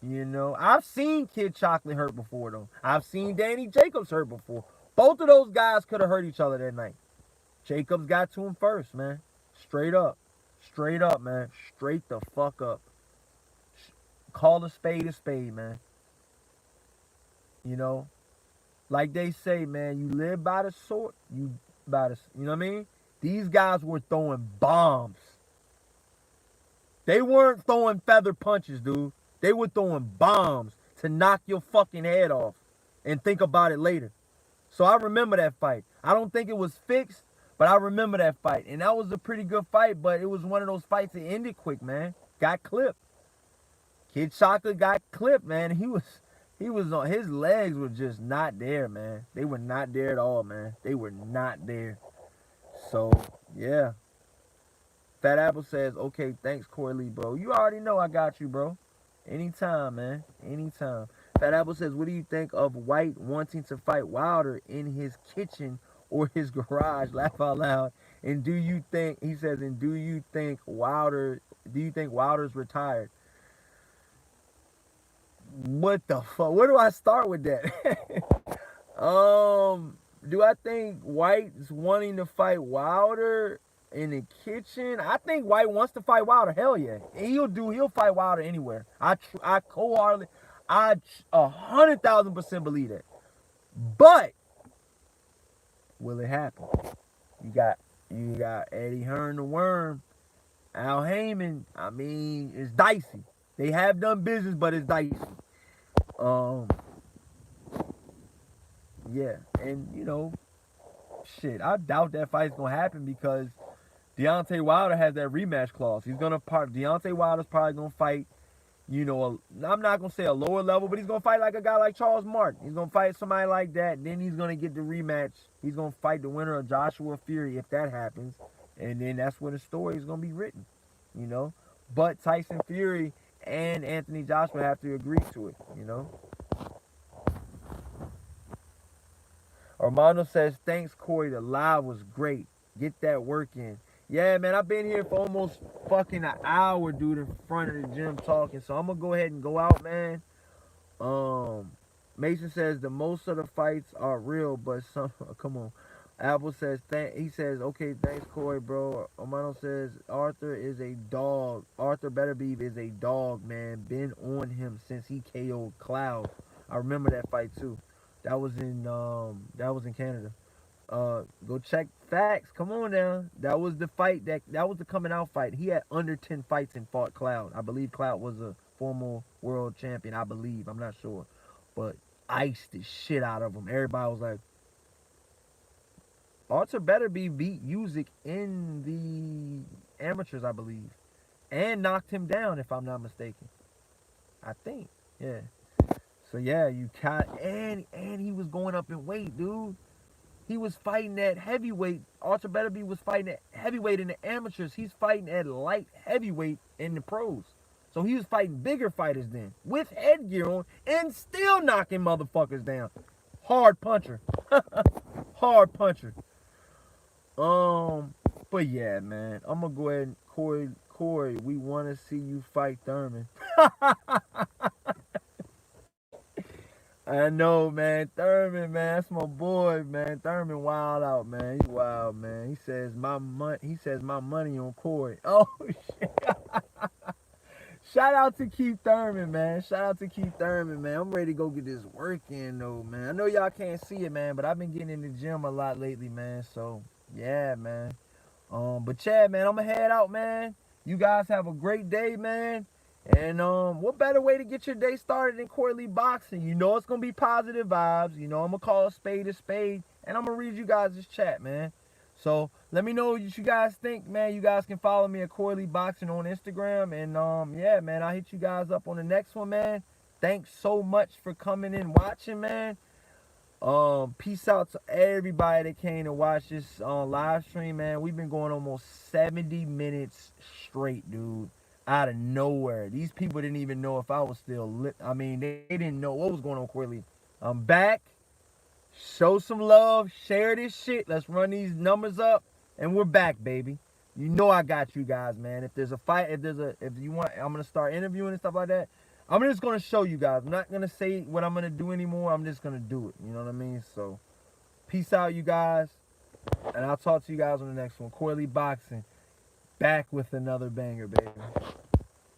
I've seen Kid Chocolate hurt before, though. I've seen Danny Jacobs hurt before. Both of those guys could have hurt each other that night. Jacobs got to him first, man. Straight up. Straight up, man. Straight the fuck up. Call a spade, man. You know? Like they say, man, you live by the sword, you know what I mean? These guys were throwing bombs. They weren't throwing feather punches, dude. They were throwing bombs to knock your fucking head off and think about it later. So I remember that fight. I don't think it was fixed, but I remember that fight. And that was a pretty good fight, but it was one of those fights that ended quick, man. Got clipped. Kid Chocolate got clipped, man. He was on, his legs were just not there, man. They were not there at all, man. They were not there. So, yeah. Fat Apple says, okay, thanks, Corey Lee, bro. You already know I got you, bro. Anytime, man. Anytime. Fat Apple says, what do you think of White wanting to fight Wilder in his kitchen or his garage? Laugh out loud. And do you think, he says, and do you think Wilder's retired? What the fuck? Where do I start with that? Do I think White's wanting to fight Wilder in the kitchen? I think White wants to fight Wilder. Hell yeah. He'll fight Wilder anywhere. I 100,000% believe that. But will it happen? You got Eddie Hearn the Worm, Al Heyman. I mean, it's dicey. They have done business, but it's dicey. Yeah, and you know, shit, I doubt that fight's gonna happen because Deontay Wilder has that rematch clause. Deontay Wilder's probably gonna fight, you know, I'm not gonna say a lower level, but he's gonna fight like a guy like Charles Martin. He's gonna fight somebody like that. Then he's gonna get the rematch. He's gonna fight the winner of Joshua Fury if that happens, and then that's when the story is gonna be written, you know. But Tyson Fury and Anthony Joshua have to agree to it, you know. Armando says, thanks, Corey. The live was great. Get that work in. Yeah, man, I've been here for almost fucking an hour, dude, in front of the gym talking. So I'm going to go ahead and go out, man. Mason says, the most of the fights are real, but some, come on. Apple says, he says, okay, thanks, Corey, bro. Armando says, Arthur is a dog. Arthur Betterbeef is a dog, man. Been on him since he KO'd Cloud. I remember that fight, too. That was in Canada. Go check facts. Come on now. That was the fight that was the coming out fight. He had under 10 fights and fought Cloud. I believe Cloud was a former world champion. I believe. I'm not sure. But iced the shit out of him. Everybody was like, Arthur Betterbeef beat Usyk in the amateurs, I believe. And knocked him down, if I'm not mistaken. I think. Yeah. So yeah, and he was going up in weight, dude. He was fighting at heavyweight. Arthur Betterbeef was fighting at heavyweight in the amateurs. He's fighting at light heavyweight in the pros. So he was fighting bigger fighters then, with headgear on, and still knocking motherfuckers down. Hard puncher. Hard puncher. But yeah, man. I'm gonna go ahead and Corey, we wanna see you fight Thurman. I know, man. Thurman, man, that's my boy, man. Thurman wild out, man. He's wild, man. He says my money on Corey. Oh shit. Shout out to Keith Thurman, man. Shout out to Keith Thurman, man. I'm ready to go get this work in, though, man. I know y'all can't see it, man, but I've been getting in the gym a lot lately, man. So yeah, man. But Chad, man, I'm gonna head out, man. You guys have a great day, man. And what better way to get your day started than Corey Lee Boxing? You know it's gonna be positive vibes. You know I'm gonna call a spade, and I'm gonna read you guys' chat, man. So let me know what you guys think, man. You guys can follow me at Corey Lee Boxing on Instagram, and yeah, man, I'll hit you guys up on the next one, man. Thanks so much for coming in watching, man. Peace out to everybody that came to watch this live stream, man. We've been going almost 70 minutes straight, dude. Out of nowhere. These people didn't even know if I was still lit. I mean, they didn't know what was going on, Corey Lee. I'm back. Show some love. Share this shit. Let's run these numbers up. And we're back, baby. You know I got you guys, man. If there's a fight, if you want, I'm going to start interviewing and stuff like that. I'm just going to show you guys. I'm not going to say what I'm going to do anymore. I'm just going to do it. You know what I mean? So, Peace out, you guys. And I'll talk to you guys on the next one. Coily Boxing, back with another banger, baby.